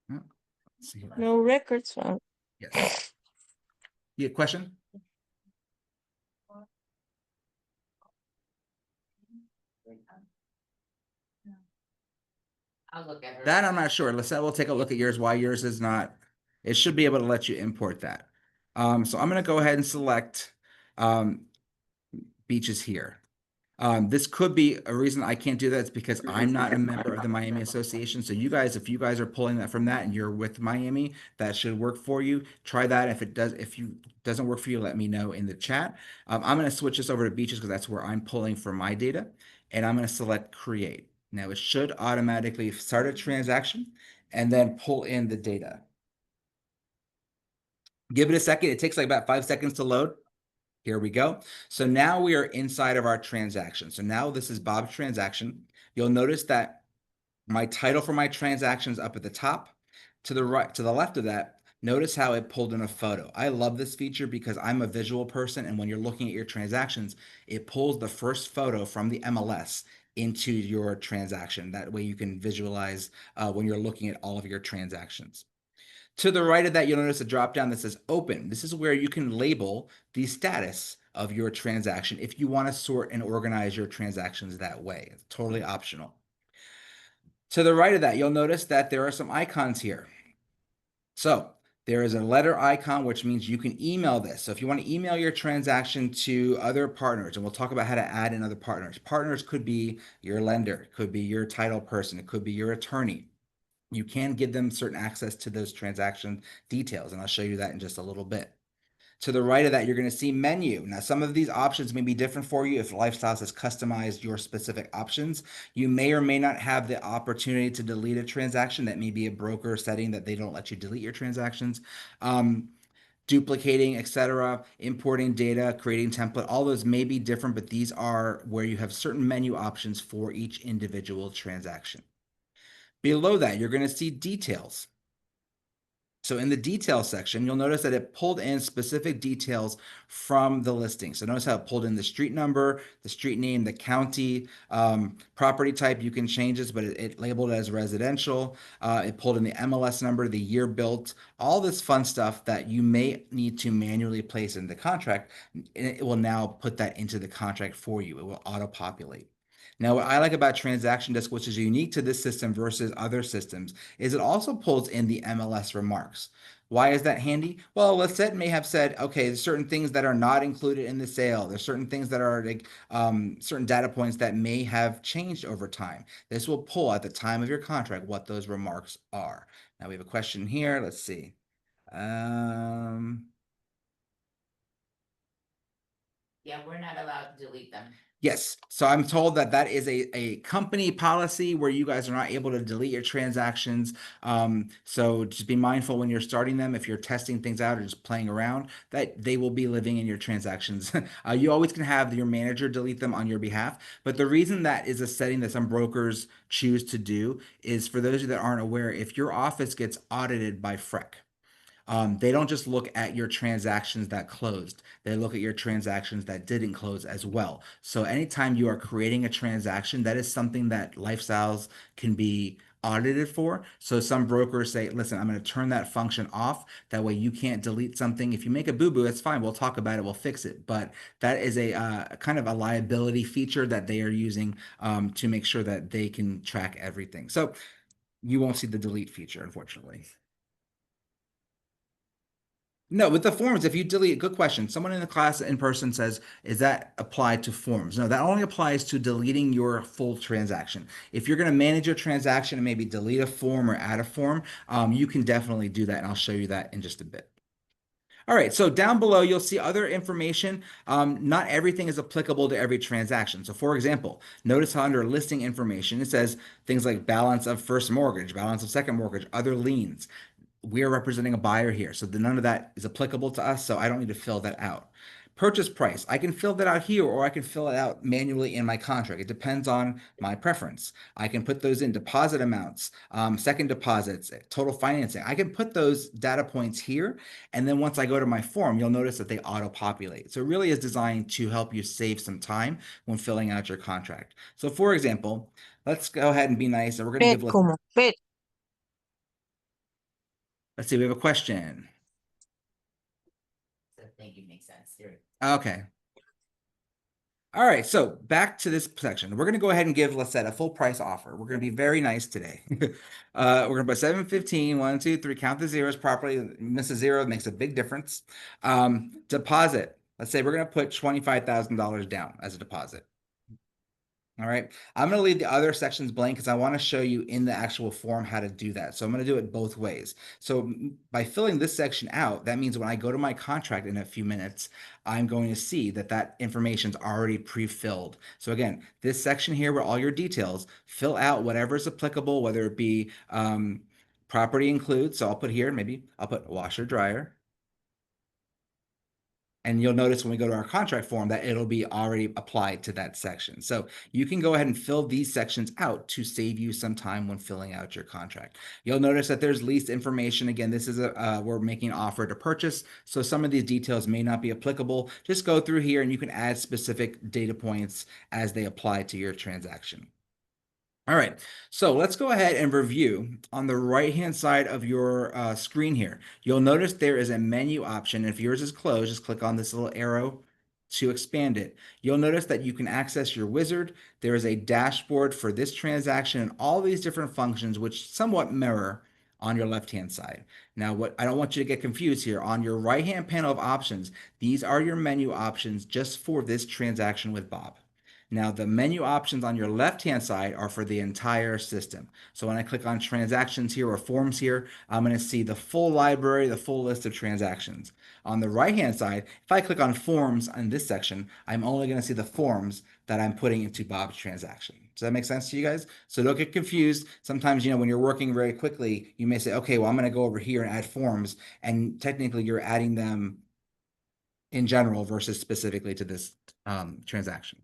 Let's see here. No records found. Yes. You have a question? I'll look at her. That I'm not sure. We'll take a look at yours, why yours is not. It should be able to let you import that. So I'm going to go ahead and select Beaches here. This could be a reason I can't do that. It's because I'm not a member of the Miami Association. So you guys, if you guys are pulling that from that and you're with Miami, that should work for you. Try that. If it doesn't work for you, let me know in the chat. I'm going to switch this over to Beaches because that's where I'm pulling from my data. And I'm going to select Create. Now it should automatically start a transaction and then pull in the data. Give it a second. It takes like about 5 seconds to load. Here we go. So now we are inside of our transaction. So now this is Bob's transaction. You'll notice that my title for my transaction is up at the top. To the right, to the left of that, notice how it pulled in a photo. I love this feature because I'm a visual person, and when you're looking at your transactions, it pulls the first photo from the MLS into your transaction. That way you can visualize when you're looking at all of your transactions. To the right of that, you'll notice a drop down that says open. This is where you can label the status of your transaction if you want to sort and organize your transactions that way. It's totally optional. To the right of that, you'll notice that there are some icons here. So there is a letter icon, which means you can email this. So if you want to email your transaction to other partners, and we'll talk about how to add in other partners. Partners could be your lender, could be your title person, it could be your attorney. You can give them certain access to those transaction details, and I'll show you that in just a little bit. To the right of that, you're going to see menu. Now, some of these options may be different for you if Lifestyles has customized your specific options. You may or may not have the opportunity to delete a transaction. That may be a broker setting that they don't let you delete your transactions. Duplicating, etc., importing data, creating template, all those may be different, but these are where you have certain menu options for each individual transaction. Below that, you're going to see details. So in the details section, you'll notice that it pulled in specific details from the listing. So notice how it pulled in the street number, the street name, the county, property type. You can change this, but it labeled it as residential. It pulled in the MLS number, the year built, all this fun stuff that you may need to manually place in the contract. It will now put that into the contract for you. It will auto-populate. Now, what I like about Transaction Desk, which is unique to this system versus other systems, is it also pulls in the MLS remarks. Why is that handy? Well, Lisette may have said, okay, there's certain things that are not included in the sale. There's certain things that are like certain data points that may have changed over time. This will pull at the time of your contract what those remarks are. Now we have a question here. Let's see. Yeah, we're not allowed to delete them. Yes. So I'm told that that is a company policy where you guys are not able to delete your transactions. So just be mindful when you're starting them, if you're testing things out or just playing around, that they will be living in your transactions. You always can have your manager delete them on your behalf. But the reason that is a setting that some brokers choose to do is, for those of you that aren't aware, if your office gets audited by FREC, they don't just look at your transactions that closed, they look at your transactions that didn't close as well. So anytime you are creating a transaction, that is something that Lifestyles can be audited for. So some brokers say, listen, I'm going to turn that function off. That way you can't delete something. If you make a boo-boo, it's fine. We'll talk about it. We'll fix it. But that is a kind of a liability feature that they are using to make sure that they can track everything. So you won't see the delete feature, unfortunately. No, with the forms, if you delete, good question. Someone in the class in person says, is that applied to forms? No, that only applies to deleting your full transaction. If you're going to manage your transaction and maybe delete a form or add a form, you can definitely do that. And I'll show you that in just a bit. All right, so down below, you'll see other information. Not everything is applicable to every transaction. So for example, notice how under listing information, it says things like balance of first mortgage, balance of second mortgage, other liens. We're representing a buyer here, so none of that is applicable to us, so I don't need to fill that out. Purchase price, I can fill that out here, or I can fill it out manually in my contract. It depends on my preference. I can put those in deposit amounts, second deposits, total financing. I can put those data points here, and then once I go to my form, you'll notice that they auto-populate. So it really is designed to help you save some time when filling out your contract. So for example, let's go ahead and be nice, and we're going to give... Let's see, we have a question. So thank you, makes sense. Okay. All right, so back to this section. We're going to go ahead and give Lisette a full price offer. We're going to be very nice today. We're going to put 715, 1, 2, 3, count the zeros properly. Miss a zero makes a big difference. Deposit. Let's say we're going to put $25,000 down as a deposit. All right, I'm going to leave the other sections blank because I want to show you in the actual form how to do that. So I'm going to do it both ways. So by filling this section out, that means when I go to my contract in a few minutes, I'm going to see that that information is already pre-filled. So again, this section here where all your details, fill out whatever is applicable, whether it be property includes. So I'll put here, maybe I'll put washer, dryer. And you'll notice when we go to our contract form that it'll be already applied to that section. So you can go ahead and fill these sections out to save you some time when filling out your contract. You'll notice that there's lease information. Again, this is we're making an offer to purchase. So some of these details may not be applicable. Just go through here and you can add specific data points as they apply to your transaction. All right, so let's go ahead and review. On the right-hand side of your screen here, you'll notice there is a menu option. If yours is closed, just click on this little arrow to expand it. You'll notice that you can access your wizard. There is a dashboard for this transaction and all these different functions, which somewhat mirror on your left-hand side. Now, what I don't want you to get confused here. On your right-hand panel of options, these are your menu options just for this transaction with Bob. Now, the menu options on your left-hand side are for the entire system. So when I click on transactions here or forms here, I'm going to see the full library, the full list of transactions. On the right-hand side, if I click on forms in this section, I'm only going to see the forms that I'm putting into Bob's transaction. Does that make sense to you guys? So don't get confused. Sometimes, when you're working very quickly, you may say, okay, well, I'm going to go over here and add forms. And technically, you're adding them in general versus specifically to this transaction.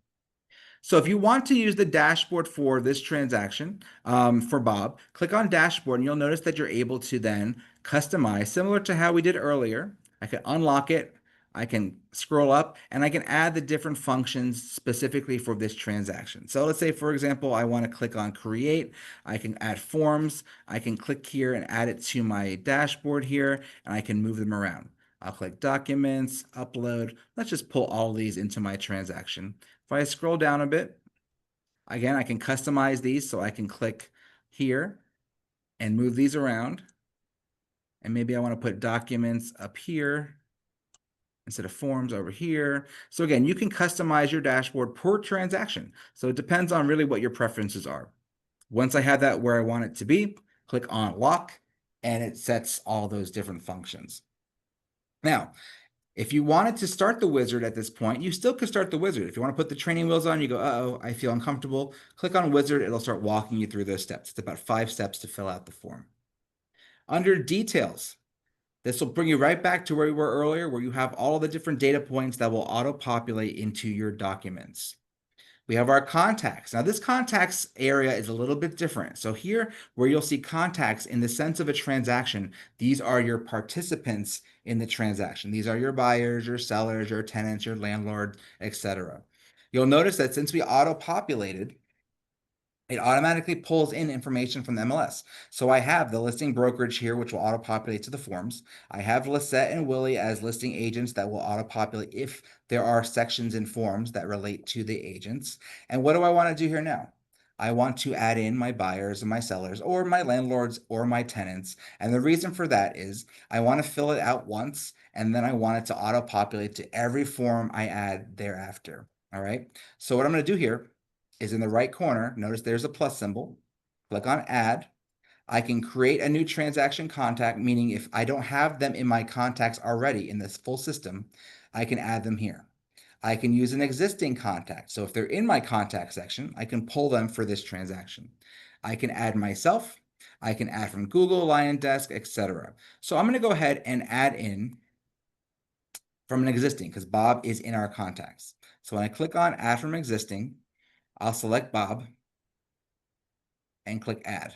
So if you want to use the dashboard for this transaction, for Bob, click on dashboard and you'll notice that you're able to then customize similar to how we did earlier. I can unlock it. I can scroll up and I can add the different functions specifically for this transaction. So let's say, for example, I want to click on create. I can add forms. I can click here and add it to my dashboard here, and I can move them around. I'll click documents, upload. Let's just pull all of these into my transaction. If I scroll down a bit, again, I can customize these. So I can click here and move these around. And maybe I want to put documents up here instead of forms over here. So again, you can customize your dashboard per transaction. So it depends on really what your preferences are. Once I have that where I want it to be, click on lock and it sets all those different functions. Now, if you wanted to start the wizard at this point, you still could start the wizard. If you want to put the training wheels on, you go, uh-oh, I feel uncomfortable. Click on wizard, it'll start walking you through those steps. It's about 5 steps to fill out the form. Under details, this will bring you right back to where we were earlier, where you have all the different data points that will auto-populate into your documents. We have our contacts. Now this contacts area is a little bit different. So here where you'll see contacts in the sense of a transaction, these are your participants in the transaction. These are your buyers, your sellers, your tenants, your landlord, etc. You'll notice that since we auto-populated, it automatically pulls in information from the MLS. So I have the listing brokerage here, which will auto-populate to the forms. I have Lisette and Willie as listing agents that will auto-populate if there are sections in forms that relate to the agents. And what do I want to do here now? I want to add in my buyers and my sellers or my landlords or my tenants. And the reason for that is I want to fill it out once, and then I want it to auto-populate to every form I add thereafter. All right. So what I'm going to do here is in the right corner, notice there's a plus symbol. Click on add. I can create a new transaction contact, meaning if I don't have them in my contacts already in this full system, I can add them here. I can use an existing contact. So if they're in my contact section, I can pull them for this transaction. I can add myself. I can add from Google, Lion Desk, etc. So I'm going to go ahead and add in from an existing because Bob is in our contacts. So when I click on add from existing, I'll select Bob and click add.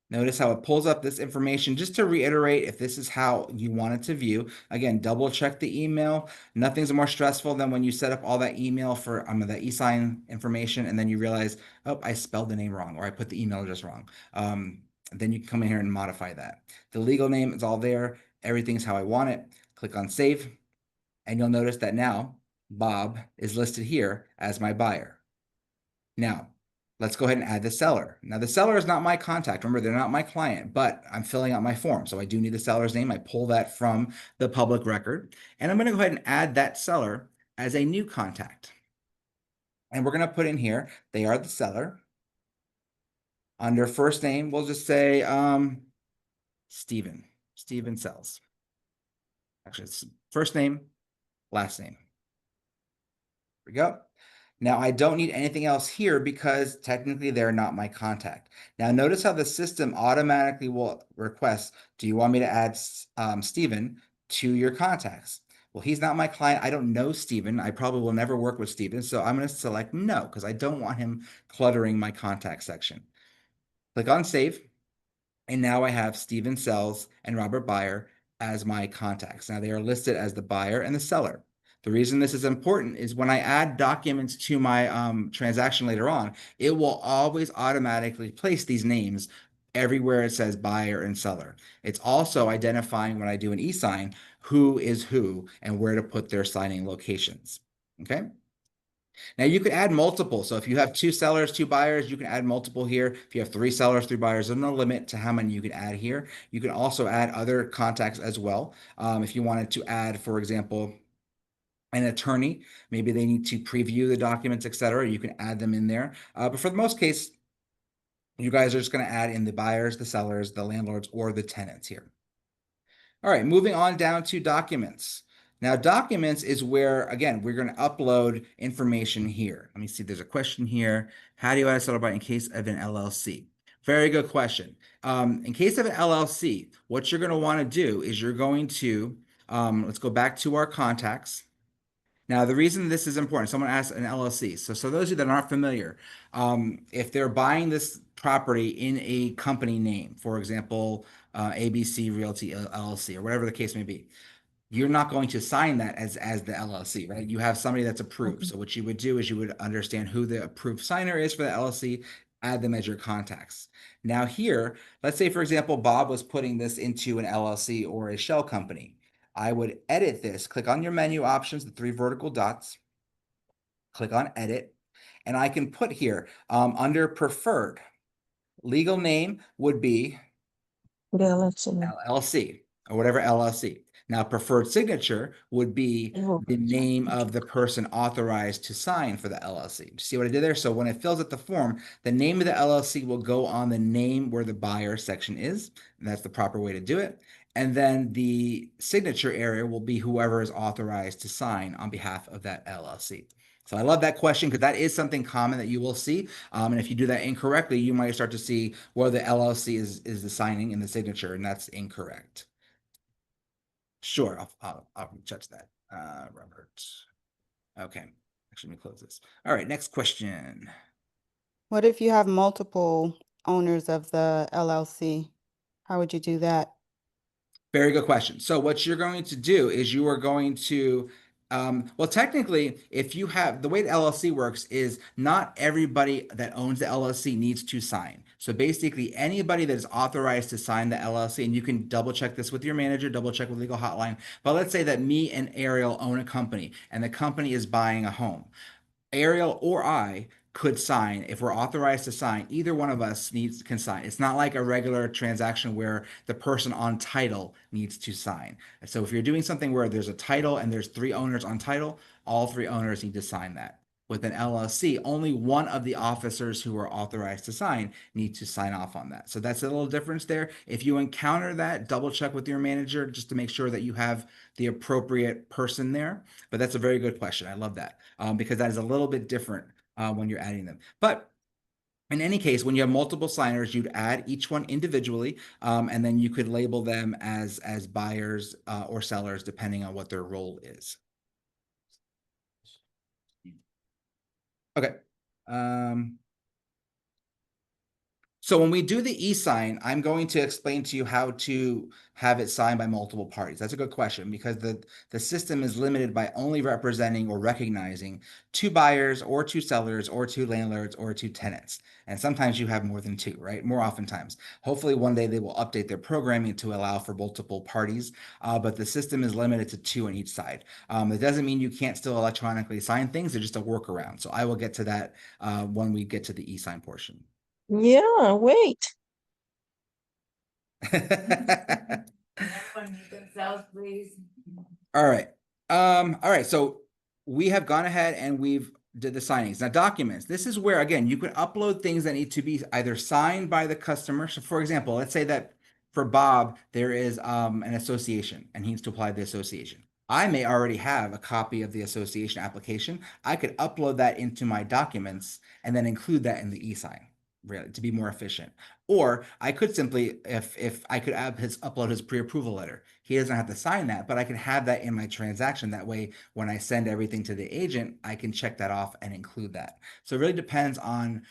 Notice how it pulls up this information. Just to reiterate, if this is how you want it to view, again, double check the email. Nothing's more stressful than when you set up all that email for that e-sign information and then you realize, oh, I spelled the name wrong or I put the email address wrong. Then you can come in here and modify that. The legal name is all there. Everything's how I want it. Click on save and you'll notice that now Bob is listed here as my buyer. Now, let's go ahead and add the seller. Now, the seller is not my contact. Remember, they're not my client, but I'm filling out my form. So I do need the seller's name. I pull that from the public record. And I'm going to go ahead and add that seller as a new contact. And we're going to put in here, they are the seller. Under first name, we'll just say Steven. Steven sells. Actually, it's first name, last name. There we go. Now I don't need anything else here because technically they're not my contact. Now notice how the system automatically will request, do you want me to add Steven to your contacts? Well, he's not my client. I don't know Steven. I probably will never work with Steven. So I'm going to select no because I don't want him cluttering my contact section. Click on save. And now I have Steven Sells and Robert Buyer as my contacts. Now they are listed as the buyer and the seller. The reason this is important is when I add documents to my transaction later on, it will always automatically place these names everywhere it says buyer and seller. It's also identifying when I do an e-sign, who is who and where to put their signing locations. Okay. Now you could add multiple. So if you have 2 sellers, 2 buyers, you can add multiple here. If you have 3 sellers, 3 buyers, there's no limit to how many you can add here. You can also add other contacts as well. If you wanted to add, for example, an attorney, maybe they need to preview the documents, etc. You can add them in there. But for the most case, you guys are just going to add in the buyers, the sellers, the landlords, or the tenants here. All right, moving on down to documents. Now, documents is where, again, we're going to upload information here. Let me see, there's a question here. How do you add a seller by in case of an LLC? Very good question. In case of an LLC, what you're going to want to do is you're going to, let's go back to our contacts. Now, the reason this is important, someone asked an LLC. So those of you that aren't familiar, if they're buying this property in a company name, for example, ABC Realty LLC or whatever the case may be, you're not going to sign that as the LLC, right? You have somebody that's approved. So what you would do is you would understand who the approved signer is for the LLC, add them as your contacts. Now here, let's say, for example, Bob was putting this into an LLC or a shell company. I would edit this, click on your menu options, the 3 vertical dots, click on edit, and I can put here under preferred, legal name would be The election. LLC or whatever LLC. Now, preferred signature would be the name of the person authorized to sign for the LLC. See what I did there? So when it fills out the form, the name of the LLC will go on the name where the buyer section is, and that's the proper way to do it. And then the signature area will be whoever is authorized to sign on behalf of that LLC. So I love that question because that is something common that you will see. And if you do that incorrectly, you might start to see where the LLC is the signing and the signature, and that's incorrect. Sure, I'll touch that. Robert. Okay, actually, let me close this. All right, next question. What if you have multiple owners of the LLC? How would you do that? Very good question. So what you're going to do is you are going to, well, technically, if you have, the way the LLC works is not everybody that owns the LLC needs to sign. So basically anybody that is authorized to sign the LLC, and you can double check this with your manager, double check with legal hotline. But let's say that me and Ariel own a company and the company is buying a home. Ariel or I could sign if we're authorized to sign. Either one of us can sign. It's not like a regular transaction where the person on title needs to sign. So if you're doing something where there's a title and there's 3 owners on title, all 3 owners need to sign that. With an LLC, only one of the officers who are authorized to sign need to sign off on that. So that's a little difference there. If you encounter that, double check with your manager just to make sure that you have the appropriate person there. But that's a very good question. I love that because that is a little bit different when you're adding them. But in any case, when you have multiple signers, you'd add each one individually, and then you could label them as buyers or sellers depending on what their role is. Okay. So when we do the e-sign, I'm going to explain to you how to have it signed by multiple parties. That's a good question because the system is limited by only representing or recognizing 2 buyers or 2 sellers or 2 landlords or 2 tenants. And sometimes you have more than 2, right? More oftentimes. Hopefully one day they will update their programming to allow for multiple parties, but the system is limited to 2 on each side. It doesn't mean you can't still electronically sign things. They're just a workaround. So I will get to that when we get to the e-sign portion. Yeah, wait. Everyone mute themselves, please. All right. All right. So we have gone ahead and we've did the signings. Now documents, this is where, again, you can upload things that need to be either signed by the customer. So for example, let's say that for Bob, there is an association and he needs to apply the association. I may already have a copy of the association application. I could upload that into my documents and then include that in the e-sign. Really, to be more efficient. Or I could simply, if I could upload his pre-approval letter, he doesn't have to sign that, but I can have that in my transaction. That way, when I send everything to the agent, I can check that off and include that. So it really depends on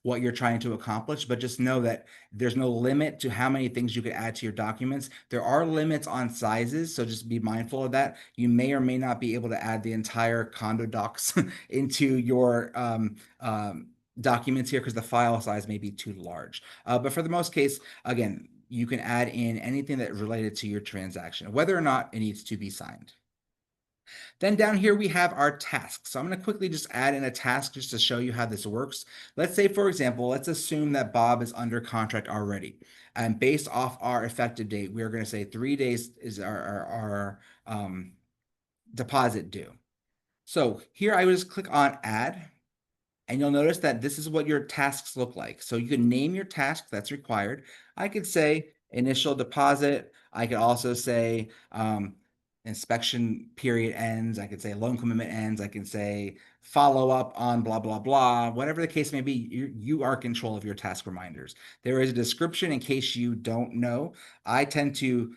what you're trying to accomplish, but just know that there's no limit to how many things you could add to your documents. There are limits on sizes, so just be mindful of that. You may or may not be able to add the entire condo docs into your documents here because the file size may be too large. But for the most case, again, you can add in anything that related to your transaction, whether or not it needs to be signed. Then down here, we have our tasks. So I'm going to quickly just add in a task just to show you how this works. Let's say, for example, let's assume that Bob is under contract already. And based off our effective date, we're going to say 3 days is our deposit due. So here I would just click on add. And you'll notice that this is what your tasks look like. So you can name your task that's required. I could say initial deposit. I could also say inspection period ends. I could say loan commitment ends. I can say follow up on blah, blah, blah. Whatever the case may be, you are in control of your task reminders. There is a description in case you don't know. I tend to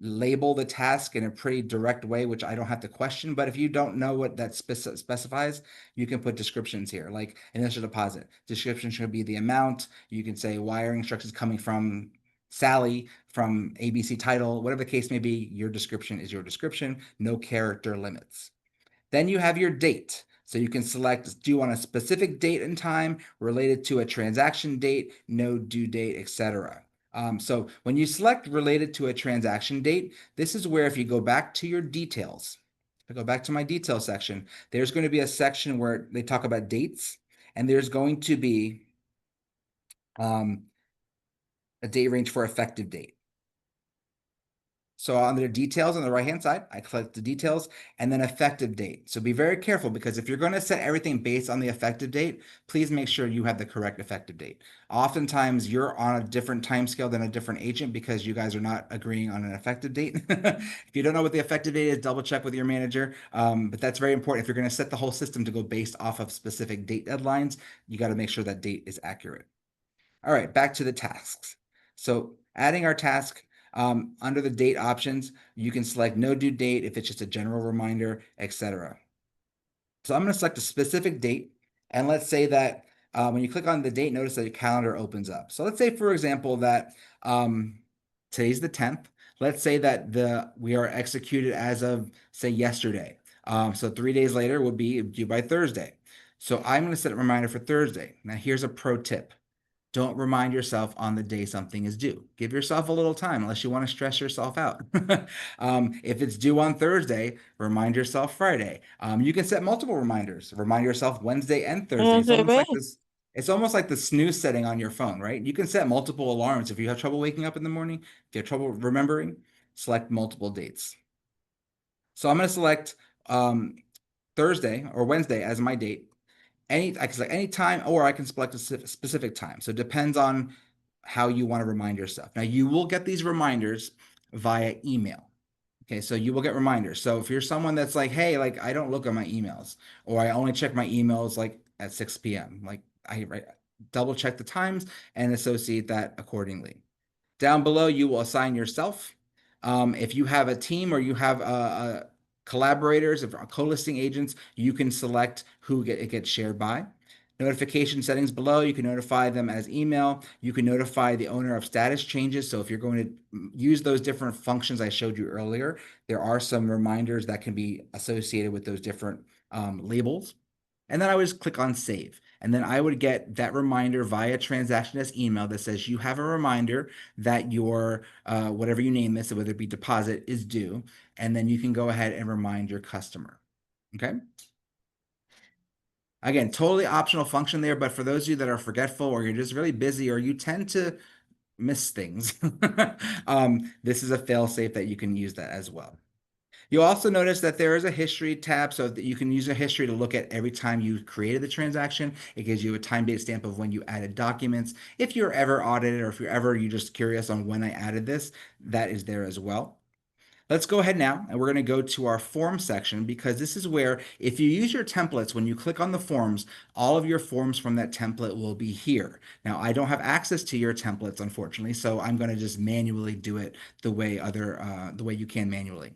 label the task in a pretty direct way, which I don't have to question. But if you don't know what that specifies, you can put descriptions here, like initial deposit. Description should be the amount. You can say wiring instructions coming from Sally from ABC title, whatever the case may be. Your description is your description, no character limits. Then you have your date. So you can select, do you want a specific date and time related to a transaction date, no due date, etc. So when you select related to a transaction date, this is where if you go back to your details, if I go back to my detail section, there's going to be a section where they talk about dates, and there's going to be a date range for effective date. So under details on the right-hand side, I click the details and then effective date. So be very careful, because if you're going to set everything based on the effective date, please make sure you have the correct effective date. Oftentimes you're on a different time scale than a different agent because you guys are not agreeing on an effective date. If you don't know what the effective date is, double check with your manager. But that's very important. If you're going to set the whole system to go based off of specific date deadlines, you got to make sure that date is accurate. All right, back to the tasks. So adding our task, under the date options, you can select no due date if it's just a general reminder, etc. So I'm going to select a specific date, and let's say that when you click on the date, notice that your calendar opens up. So let's say, for example, that today's the 10th. Let's say that we are executed as of, say, yesterday. So 3 days later would be due by Thursday. So I'm going to set a reminder for Thursday. Now here's a pro tip. Don't remind yourself on the day something is due. Give yourself a little time unless you want to stress yourself out. If it's due on Thursday, remind yourself Friday. You can set multiple reminders. Remind yourself Wednesday and Thursday. It's almost like this. It's almost like the snooze setting on your phone, right? You can set multiple alarms. If you have trouble waking up in the morning, if you have trouble remembering, select multiple dates. So I'm going to select Thursday or Wednesday as my date. I can select any time, or I can select a specific time. So it depends on how you want to remind yourself. Now you will get these reminders via email. Okay, so you will get reminders. So if you're someone that's like, hey, like I don't look at my emails, or I only check my emails like at 6 p.m. Like I double check the times and associate that accordingly. Down below, you will assign yourself. If you have a team or you have collaborators, if co-listing agents, you can select who it gets shared by. Notification settings below, you can notify them as email. You can notify the owner of status changes. So if you're going to use those different functions I showed you earlier, there are some reminders that can be associated with those different labels. And then I would just click on save. And then I would get that reminder via transaction desk email that says you have a reminder that your whatever you name this, whether it be deposit, is due. And then you can go ahead and remind your customer. Okay. Again, totally optional function there, but for those of you that are forgetful, or you're just really busy, or you tend to miss things, this is a fail-safe that you can use that as well. You'll also notice that there is a history tab, so that you can use a history to look at every time you created the transaction. It gives you a time date stamp of when you added documents. If you're ever audited, or if you're just curious on when I added this, that is there as well. Let's go ahead now, and we're going to go to our form section, because this is where, if you use your templates, when you click on the forms, all of your forms from that template will be here. Now, I don't have access to your templates, unfortunately, so I'm going to just manually do it the way you can manually.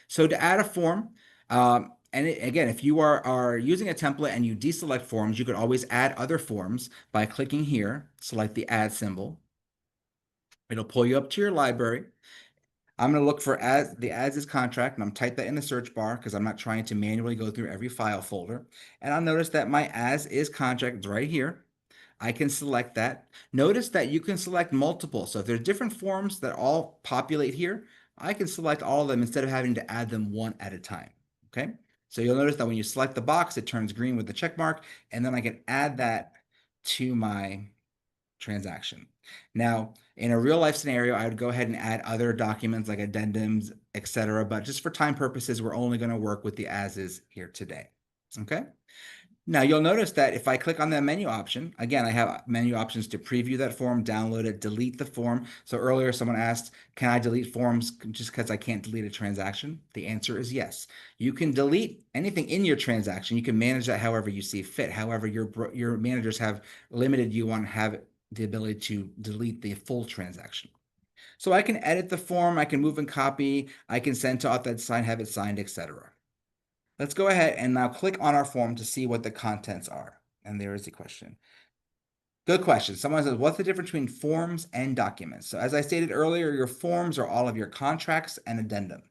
So to add a form, again, if you are using a template and you deselect forms, you could always add other forms by clicking here, select the add symbol. It'll pull you up to your library. I'm going to look for the as is contract, and I'm type that in the search bar because I'm not trying to manually go through every file folder. And I'll notice that my as is contract is right here. I can select that. Notice that you can select multiple. So if there's different forms that all populate here, I can select all of them instead of having to add them one at a time. Okay. So you'll notice that when you select the box, it turns green with the check mark, and then I can add that to my transaction. Now, in a real life scenario, I would go ahead and add other documents like addendums, etc. But just for time purposes, we're only going to work with the as is here today. Okay. Now you'll notice that if I click on the menu option, again, I have menu options to preview that form, download it, delete the form. So earlier someone asked, can I delete forms just because I can't delete a transaction? The answer is yes. You can delete anything in your transaction. You can manage that however you see fit. However, your managers have limited you on the ability to delete the full transaction. So I can edit the form, I can move and copy, I can send to AuthentiSign, have it signed, etc. Let's go ahead and now click on our form to see what the contents are. And there is the question. Good question. Someone says, what's the difference between forms and documents? So as I stated earlier, your forms are all of your contracts and addendum.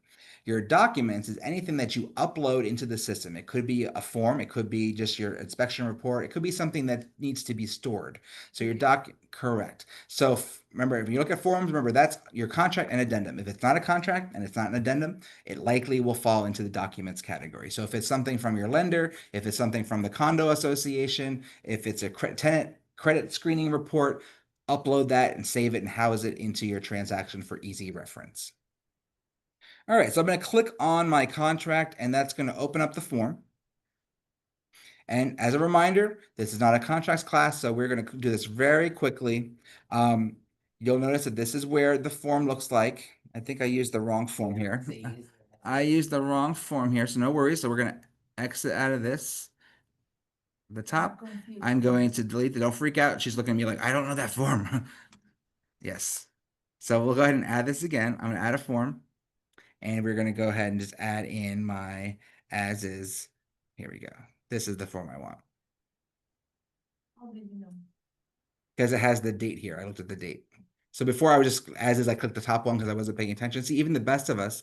Your documents is anything that you upload into the system. It could be a form, it could be just your inspection report, it could be something that needs to be stored. So your correct. So remember, if you look at forms, remember that's your contract and addendum. If it's not a contract and it's not an addendum, it likely will fall into the documents category. So if it's something from your lender, if it's something from the condo association, if it's a tenant credit screening report, upload that and save it and house it into your transaction for easy reference. All right, so I'm going to click on my contract and that's going to open up the form. And as a reminder, this is not a contracts class, so we're going to do this very quickly. You'll notice that this is where the form looks like. I think I used the wrong form here. I used the wrong form here, so no worries. So we're going to exit out of this. The top, I'm going to delete it. Don't freak out. She's looking at me like, I don't know that form. Yes. So we'll go ahead and add this again. I'm going to add a form. And we're going to go ahead and just add in my as is. Here we go. This is the form I want. Because it has the date here. I looked at the date. So before I was just as is, I clicked the top one because I wasn't paying attention. See, even the best of us,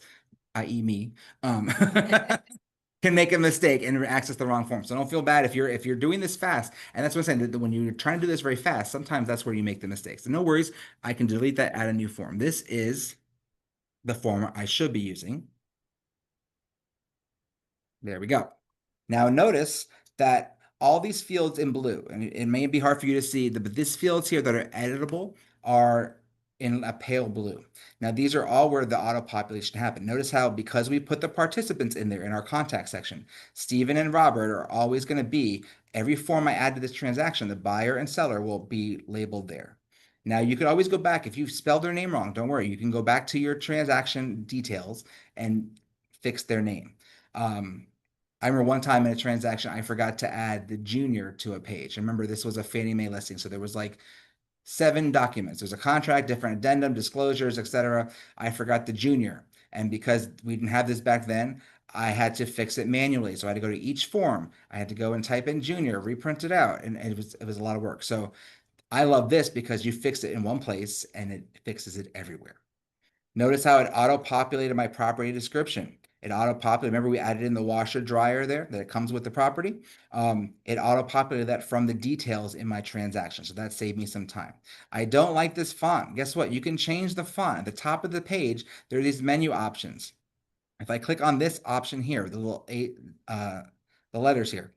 i.e. me, can make a mistake and access the wrong form. So don't feel bad if you're doing this fast. And that's what I'm saying, that when you're trying to do this very fast, sometimes that's where you make the mistakes. So no worries. I can delete that, add a new form. This is the form I should be using. There we go. Now notice that all these fields in blue, and it may be hard for you to see, but these fields here that are editable are in a pale blue. Now these are all where the auto population happened. Notice how, because we put the participants in there in our contact section, Stephen and Robert are always going to be, every form I add to this transaction, the buyer and seller will be labeled there. Now you could always go back, if you spelled their name wrong, don't worry, you can go back to your transaction details and fix their name. I remember one time in a transaction, I forgot to add the junior to a page. And remember, this was a Fannie Mae listing. So there was like 7 documents. There's a contract, different addendum, disclosures, etc. I forgot the junior. And because we didn't have this back then, I had to fix it manually. So I had to go to each form. I had to go and type in junior, reprint it out. And it was a lot of work. So I love this because you fix it in one place and it fixes it everywhere. Notice how it auto-populated my property description. It auto-populated, remember we added in the washer dryer there that comes with the property? It auto-populated that from the details in my transaction. So that saved me some time. I don't like this font. Guess what? You can change the font. At the top of the page, there are these menu options. If I click on this option here, the little the letters here,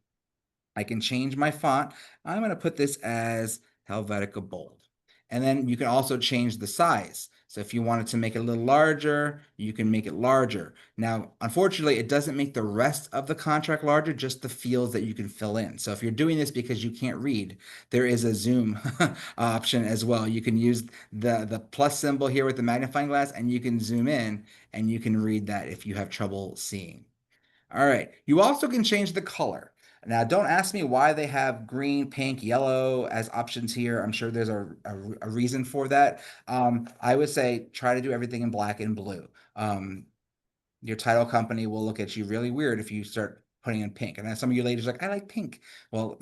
I can change my font. I'm going to put this as Helvetica Bold. And then you can also change the size. So if you wanted to make it a little larger, you can make it larger. Now, unfortunately, it doesn't make the rest of the contract larger, just the fields that you can fill in. So if you're doing this because you can't read, there is a zoom option as well. You can use the plus symbol here with the magnifying glass, and you can zoom in and you can read that if you have trouble seeing. All right. You also can change the color. Now, don't ask me why they have green, pink, yellow as options here. I'm sure there's a reason for that. I would say try to do everything in black and blue. Your title company will look at you really weird if you start putting in pink. And then some of you ladies are like, I like pink. Well,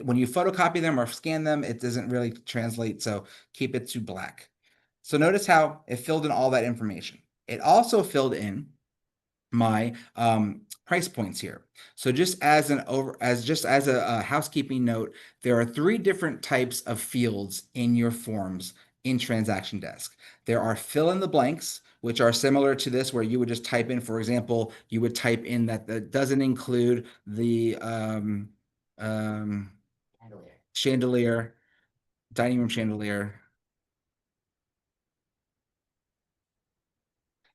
when you photocopy them or scan them, it doesn't really translate. So keep it to black. So notice how it filled in all that information. It also filled in my price points here. So just as a housekeeping note, there are 3 different types of fields in your forms in Transaction Desk. There are fill in the blanks, which are similar to this, where you would just type in, for example, you would type in that doesn't include the chandelier, dining room chandelier.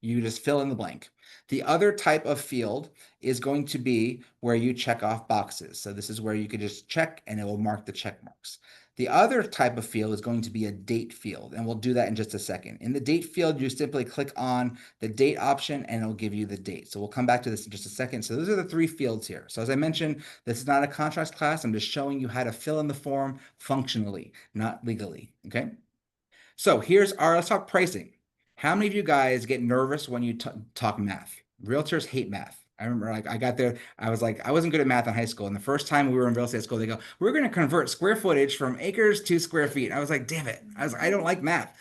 You just fill in the blank. The other type of field is going to be where you check off boxes. So this is where you could just check and it will mark the check marks. The other type of field is going to be a date field, and we'll do that in just a second. In the date field, you simply click on the date option and it'll give you the date. So we'll come back to this in just a second. So those are the 3 fields here. So as I mentioned, this is not a contracts class. I'm just showing you how to fill in the form functionally, not legally, okay? So let's talk pricing. How many of you guys get nervous when you talk math? Realtors hate math. I remember like I got there, I was like, I wasn't good at math in high school. And the first time we were in real estate school, they go, we're going to convert square footage from acres to square feet. I was like, damn it. I don't like math.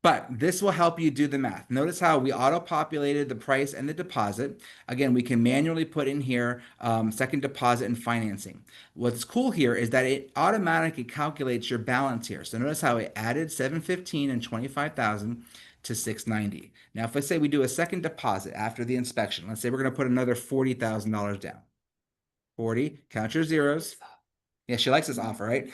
But this will help you do the math. Notice how we auto-populated the price and the deposit. Again, we can manually put in here second deposit and financing. What's cool here is that it automatically calculates your balance here. So notice how it added 715 and 25,000 to 690. Now, if I say we do a second deposit after the inspection, let's say we're going to put another $40,000 down. 40, count your zeros. Yeah, she likes this offer, right?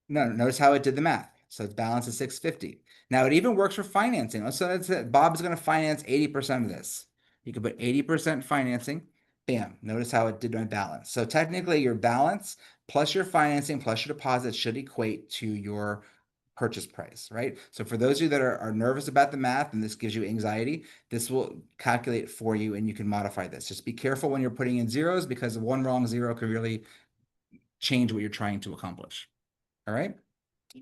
No, notice how it did the math. So its balance is 650. Now it even works for financing. So that's it. Bob's going to finance 80% of this. You could put 80% financing. Bam. Notice how it did my balance. So technically your balance plus your financing plus your deposit should equate to your purchase price, right? So for those of you that are nervous about the math and this gives you anxiety, this will calculate for you and you can modify this. Just be careful when you're putting in zeros because one wrong zero can really change what you're trying to accomplish. All right?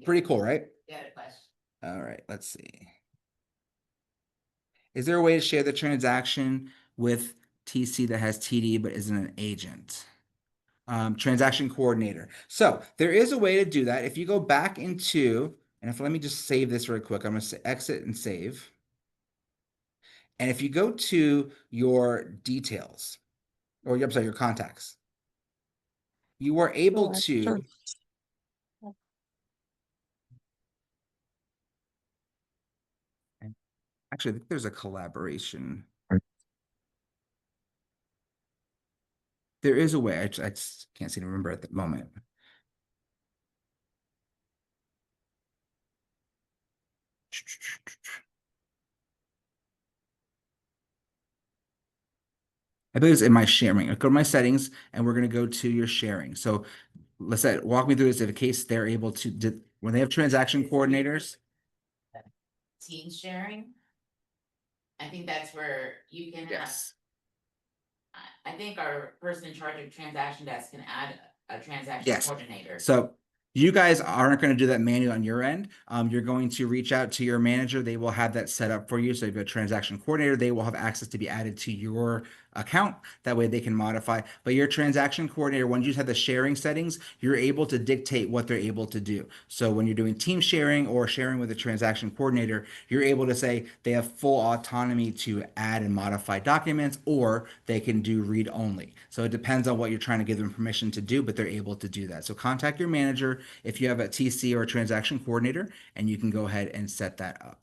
Pretty cool, right? Got a question. All right, let's see. Is there a way to share the transaction with TC that has TD but isn't an agent? Transaction coordinator. So there is a way to do that. If you go back into, and if let me just save this real quick, I'm going to exit and save. And if you go to your details, or I'm sorry, your contacts, you are able to. Sure. Actually, I think there's a collaboration. There is a way. I just can't seem to remember at the moment. I believe it's in my sharing. I'll go to my settings and we're going to go to your sharing. So let's say, walk me through this. If a case they're able to, when they have transaction coordinators. Team sharing. I think that's where you can have, Yes. I think our person in charge of transaction desk can add a transaction Yes. coordinator. So you guys aren't going to do that manually on your end. You're going to reach out to your manager. They will have that set up for you. So if you have a transaction coordinator, they will have access to be added to your account. That way they can modify. But your transaction coordinator, when you have the sharing settings, you're able to dictate what they're able to do. So when you're doing team sharing or sharing with a transaction coordinator, you're able to say they have full autonomy to add and modify documents, or they can do read only. So it depends on what you're trying to give them permission to do, but they're able to do that. So contact your manager if you have a TC or a transaction coordinator, and you can go ahead and set that up.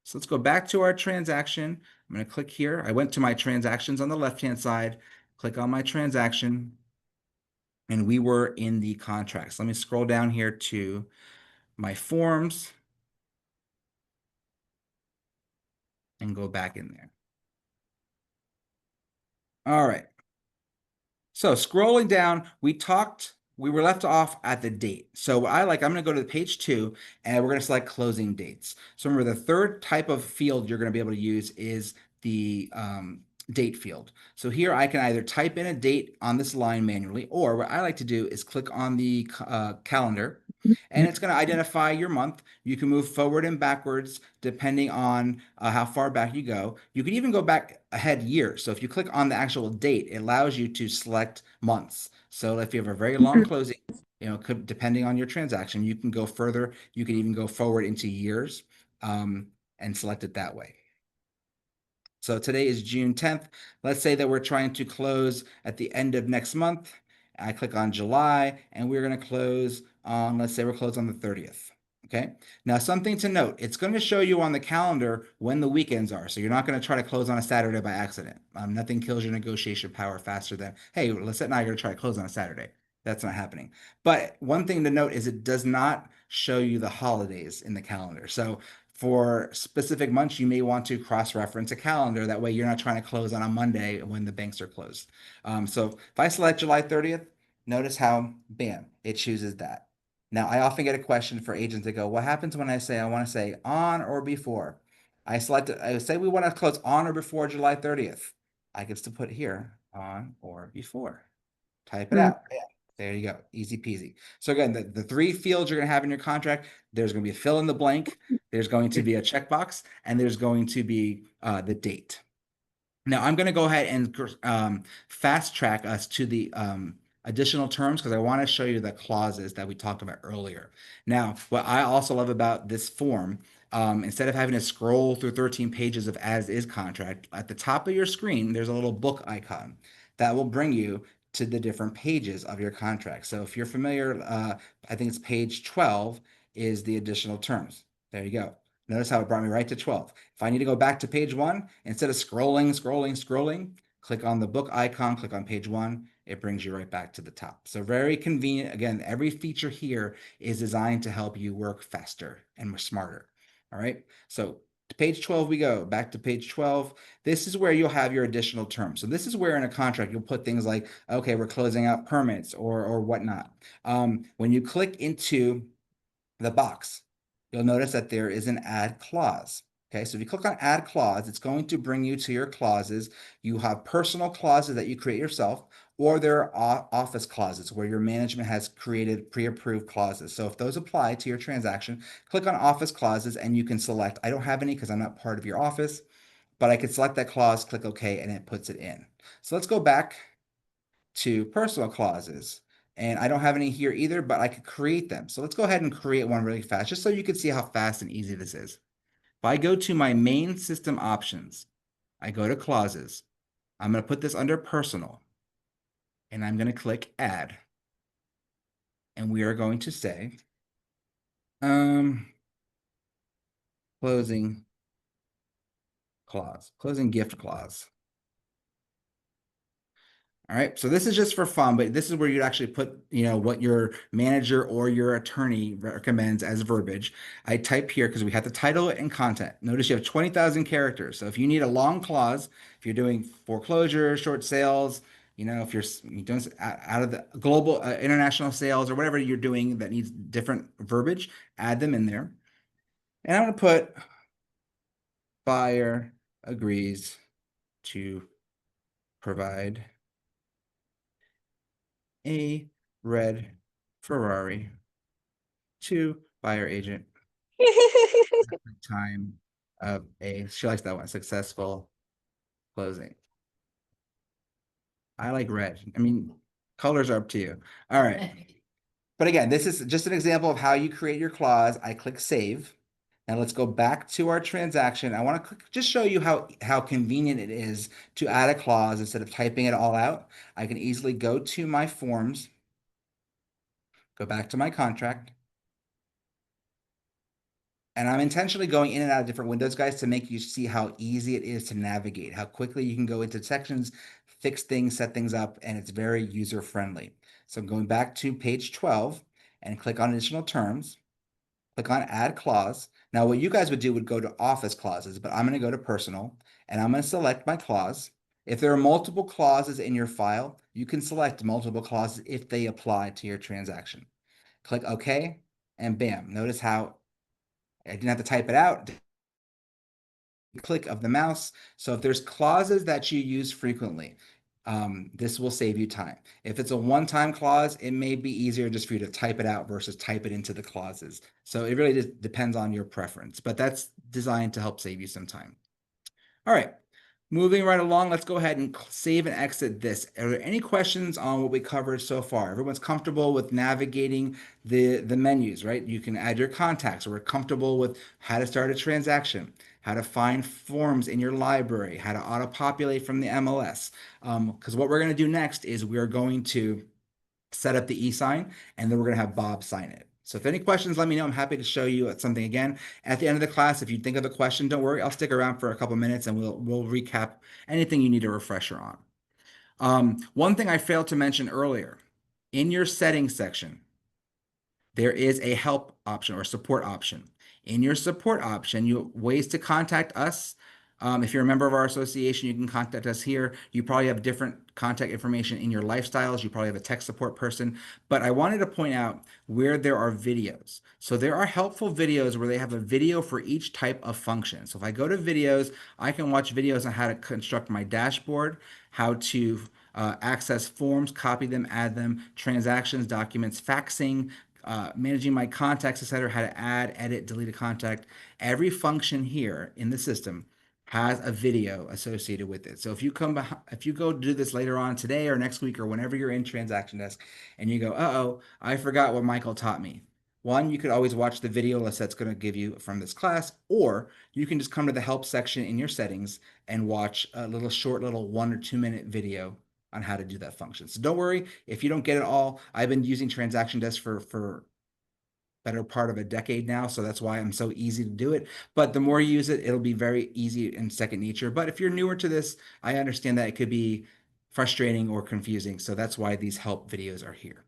So let's go back to our transaction. I'm going to click here. I went to my transactions on the left-hand side, click on my transaction, and we were in the contracts. Let me scroll down here to my forms and go back in there. All right. So scrolling down, we were left off at the date. So I'm going to go to page 2 and we're going to select closing dates. So remember, the third type of field you're going to be able to use is the date field. So here I can either type in a date on this line manually, or what I like to do is click on the calendar, and it's going to identify your month. You can move forward and backwards depending on how far back you go. You can even go back ahead years. So if you click on the actual date, it allows you to select months. So if you have a very long closing, depending on your transaction, you can go further. You can even go forward into years and select it that way. So today is June 10th. Let's say that we're trying to close at the end of next month. I click on July and we're going to close on, let's say we're closed on the 30th. Okay. Now, something to note, it's going to show you on the calendar when the weekends are. So you're not going to try to close on a Saturday by accident. Nothing kills your negotiation power faster than, hey, let's now you're going to try to close on a Saturday. That's not happening. But one thing to note is it does not show you the holidays in the calendar. So for specific months, you may want to cross-reference a calendar. That way you're not trying to close on a Monday when the banks are closed. So if I select July 30th, notice how, bam, it chooses that. Now, I often get a question for agents that go, what happens when I want to say on or before? I say we want to close on or before July 30th. I can still put here on or before. Type it out. There you go, easy peasy. So again, the three fields you're going to have in your contract, there's going to be a fill in the blank, there's going to be a checkbox, and there's going to be the date. Now I'm going to go ahead and fast track us to the additional terms because I want to show you the clauses that we talked about earlier. Now, what I also love about this form, instead of having to scroll through 13 pages of as is contract, at the top of your screen, there's a little book icon that will bring you to the different pages of your contract. So if you're familiar, I think it's page 12 is the additional terms. There you go. Notice how it brought me right to 12. If I need to go back to page 1, instead of scrolling, click on the book icon, click on page 1, it brings you right back to the top. So very convenient. Again, every feature here is designed to help you work faster and smarter. All right, so to page 12 we go, back to page 12. This is where you'll have your additional terms. So this is where in a contract you'll put things like, okay, we're closing out permits or whatnot. When you click into the box, you'll notice that there is an add clause. Okay, so if you click on add clause, it's going to bring you to your clauses. You have personal clauses that you create yourself, or there are office clauses where your management has created pre-approved clauses. So if those apply to your transaction, click on office clauses and you can select, I don't have any because I'm not part of your office, but I could select that clause, click OK, and it puts it in. So let's go back to personal clauses. And I don't have any here either, but I could create them. So let's go ahead and create one really fast, just so you can see how fast and easy this is. If I go to my main system options, I go to clauses. I'm going to put this under personal, and I'm going to click add. And we are going to say, closing clause, closing gift clause. All right, so this is just for fun, but this is where you'd actually put, what your manager or your attorney recommends as verbiage. I type here because we have the title and content. Notice you have 20,000 characters. So if you need a long clause, if you're doing foreclosure, short sales, if you're doing out of the global international sales or whatever you're doing that needs different verbiage, add them in there. And I'm going to put buyer agrees to provide a red Ferrari to buyer agent time of she likes that one, successful closing. I like red. I mean, colors are up to you. All right. But again, this is just an example of how you create your clause. I click save. Now let's go back to our transaction. I want to just show you how convenient it is to add a clause instead of typing it all out. I can easily go to my forms, go back to my contract. And I'm intentionally going in and out of different windows, guys, to make you see how easy it is to navigate, how quickly you can go into sections, fix things, set things up, and it's very user-friendly. So I'm going back to page 12 and click on additional terms. Click on add clause. Now what you guys would do would go to office clauses, but I'm going to go to personal and I'm going to select my clause. If there are multiple clauses in your file, you can select multiple clauses if they apply to your transaction. Click OK and bam. Notice how I didn't have to type it out. Click of the mouse. So if there's clauses that you use frequently, this will save you time. If it's a one-time clause, it may be easier just for you to type it out versus type it into the clauses. So it really just depends on your preference, but that's designed to help save you some time. All right, moving right along, let's go ahead and save and exit this. Are there any questions on what we covered so far? Everyone's comfortable with navigating the menus, right? You can add your contacts, or we're comfortable with how to start a transaction, how to find forms in your library, how to auto-populate from the MLS. Because what we're going to do next is we're going to set up the e-sign, and then we're going to have Bob sign it. So if any questions, let me know. I'm happy to show you something again. At the end of the class, if you think of a question, don't worry. I'll stick around for a couple minutes and we'll recap anything you need a refresher on. One thing I failed to mention earlier, in your settings section, there is a help option or support option. In your support option, you have ways to contact us. If you're a member of our association, you can contact us here. You probably have different contact information in your lifestyles. You probably have a tech support person. But I wanted to point out where there are videos. So there are helpful videos where they have a video for each type of function. So if I go to videos, I can watch videos on how to construct my dashboard, how to access forms, copy them, add them, transactions, documents, faxing, managing my contacts, etc., how to add, edit, delete a contact. Every function here in the system has a video associated with it. So if you if you go do this later on today or next week or whenever you're in transaction desk and you go, uh-oh, I forgot what Michael taught me. One, you could always watch the video list that's going to give you from this class, or you can just come to the help section in your settings and watch a short little 1 or 2 minute video on how to do that function. So don't worry if you don't get it all. I've been using transaction desk for better part of a decade now, so that's why I'm so easy to do it. But the more you use it, it'll be very easy and second nature. But if you're newer to this, I understand that it could be frustrating or confusing, so that's why these help videos are here.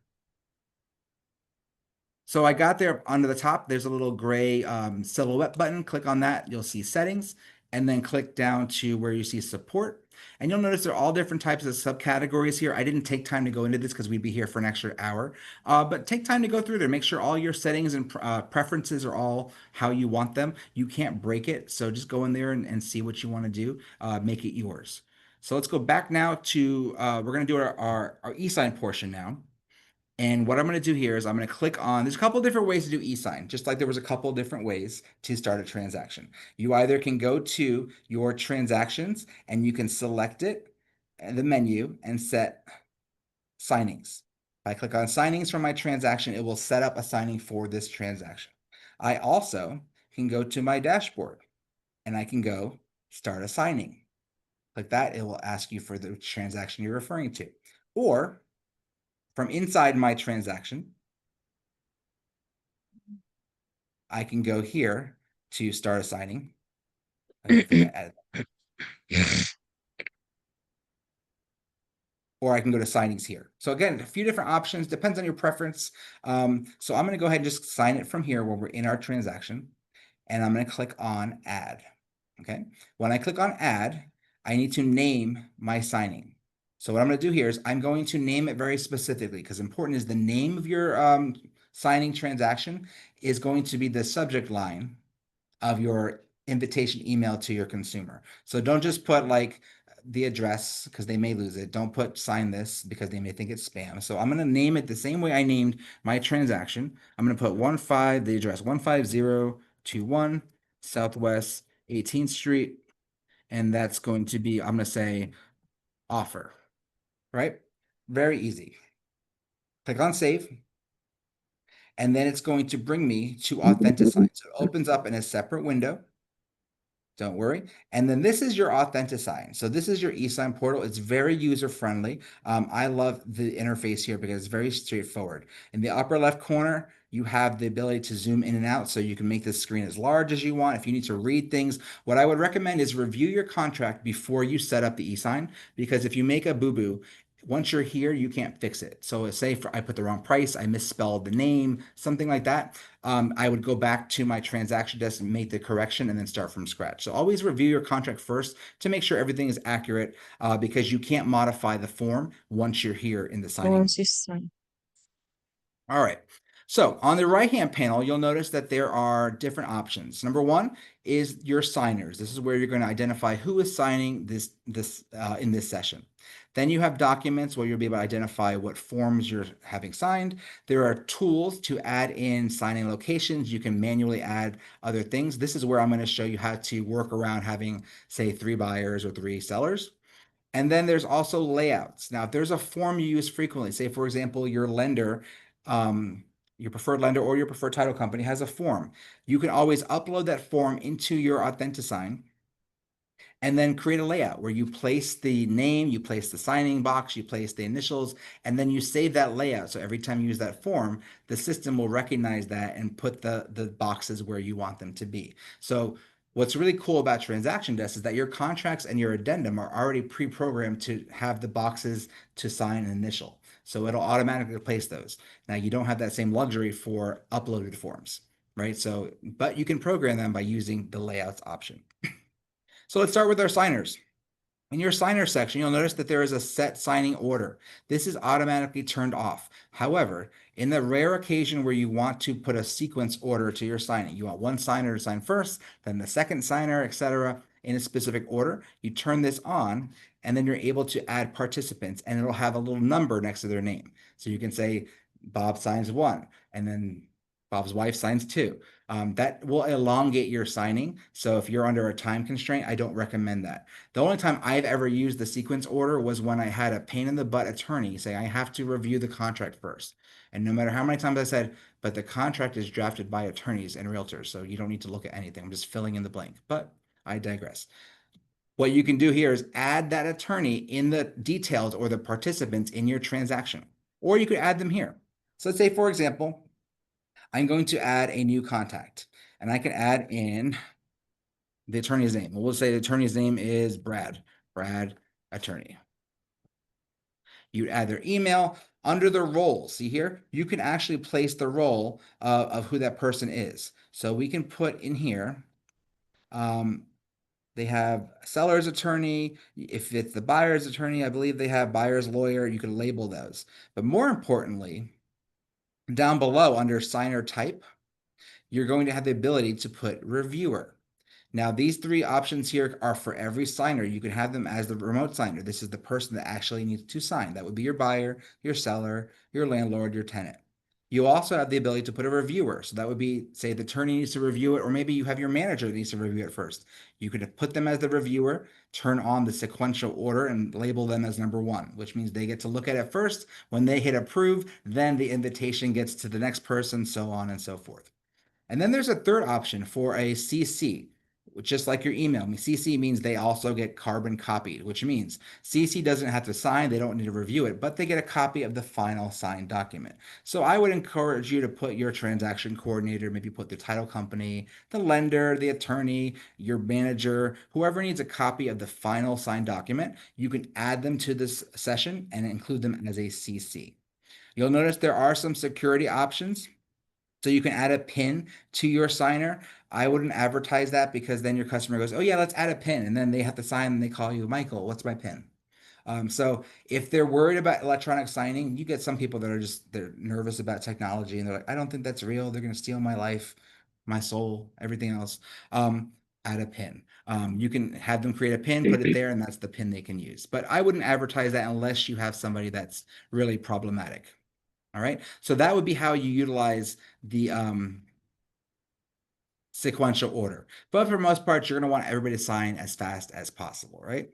So I got there under the top, there's a little gray silhouette button. Click on that, you'll see settings, and then click down to where you see support. And you'll notice there are all different types of subcategories here. I didn't take time to go into this because we'd be here for an extra hour, but take time to go through there. Make sure all your settings and preferences are all how you want them. You can't break it, so just go in there and see what you want to do. Make it yours. So let's go back now to, we're going to do our e-sign portion now. And what I'm going to do here is I'm going to click on, there's a couple different ways to do e-sign, just like there was a couple different ways to start a transaction. You either can go to your transactions and you can select it, the menu, and set signings. If I click on signings from my transaction, it will set up a signing for this transaction. I also can go to my dashboard and I can go start a signing. Like that, it will ask you for the transaction you're referring to. Or from inside my transaction, I can go here to start a signing. Or I can go to signings here. So again, a few different options, depends on your preference. So I'm going to go ahead and just sign it from here where we're in our transaction. And I'm going to click on add. Okay. When I click on add, I need to name my signing. So what I'm going to do here is I'm going to name it very specifically, because important is the name of your signing transaction is going to be the subject line of your invitation email to your consumer. So don't just put like the address because they may lose it. Don't put sign this because they may think it's spam. So I'm going to name it the same way I named my transaction. I'm going to put the address 15021 Southwest 18th Street. And that's going to be, I'm going to say offer, right? Very easy. Click on save. And then it's going to bring me to AUTHENTISIGN. So it opens up in a separate window. Don't worry. And then this is your AUTHENTISIGN. So this is your e-sign portal. It's very user-friendly. I love the interface here because it's very straightforward. In the upper left corner, you have the ability to zoom in and out so you can make the screen as large as you want. If you need to read things, what I would recommend is review your contract before you set up the e-sign, because if you make a boo-boo, once you're here, you can't fix it. So say I put the wrong price, I misspelled the name, something like that. I would go back to my transaction desk and make the correction and then start from scratch. So always review your contract first to make sure everything is accurate, because you can't modify the form once you're here in the signing. Once you sign. All right. So on the right-hand panel, you'll notice that there are different options. Number one is your signers. This is where you're going to identify who is signing this in this session. Then you have documents where you'll be able to identify what forms you're having signed. There are tools to add in signing locations. You can manually add other things. This is where I'm going to show you how to work around having, say, 3 buyers or 3 sellers. And then there's also layouts. Now, if there's a form you use frequently, say, for example, your lender, your preferred lender or your preferred title company has a form, you can always upload that form into your AUTHENTISIGN and then create a layout where you place the name, you place the signing box, you place the initials, and then you save that layout. So every time you use that form, the system will recognize that and put the boxes where you want them to be. So what's really cool about Transaction Desk is that your contracts and your addendum are already pre-programmed to have the boxes to sign and initial. So it'll automatically replace those. Now you don't have that same luxury for uploaded forms, right? So, but you can program them by using the layouts option. So let's start with our signers. In your signer section, you'll notice that there is a set signing order. This is automatically turned off. However, in the rare occasion where you want to put a sequence order to your signing, you want one signer to sign first, then the second signer, etc., in a specific order. You turn this on, and then you're able to add participants, and it'll have a little number next to their name. So you can say Bob signs 1, and then Bob's wife signs 2. That will elongate your signing. So if you're under a time constraint, I don't recommend that. The only time I've ever used the sequence order was when I had a pain in the butt attorney say, I have to review the contract first. And no matter how many times I said, but the contract is drafted by attorneys and realtors, so you don't need to look at anything. I'm just filling in the blank, but I digress. What you can do here is add that attorney in the details or the participants in your transaction, or you could add them here. So let's say, for example, I'm going to add a new contact, and I can add in the attorney's name. We'll say the attorney's name is Brad attorney. You'd add their email under the role. See here, you can actually place the role of who that person is. So we can put in here, they have seller's attorney. If it's the buyer's attorney, I believe they have buyer's lawyer. You can label those. But more importantly, down below under signer type, you're going to have the ability to put reviewer. Now, these 3 options here are for every signer. You can have them as the remote signer. This is the person that actually needs to sign. That would be your buyer, your seller, your landlord, your tenant. You also have the ability to put a reviewer. So that would be, say, the attorney needs to review it, or maybe you have your manager that needs to review it first. You could put them as the reviewer, turn on the sequential order, and label them as number 1, which means they get to look at it first. When they hit approve, then the invitation gets to the next person, so on and so forth. And then there's a third option for a CC, just like your email. CC means they also get carbon copied, which means CC doesn't have to sign, they don't need to review it, but they get a copy of the final signed document. So I would encourage you to put your transaction coordinator, maybe put the title company, the lender, the attorney, your manager, whoever needs a copy of the final signed document. You can add them to this session and include them as a CC. You'll notice there are some security options. So you can add a PIN to your signer. I wouldn't advertise that, because then your customer goes, oh yeah, let's add a PIN. And then they have to sign and they call you, Michael, what's my PIN? So if they're worried about electronic signing, you get some people that are they're nervous about technology, and they're like, I don't think that's real. They're going to steal my life, my soul, everything else. Add a PIN. You can have them create a PIN, put it there, and that's the PIN they can use. But I wouldn't advertise that unless you have somebody that's really problematic. All right, so that would be how you utilize the sequential order. But for the most part, you're going to want everybody to sign as fast as possible, right?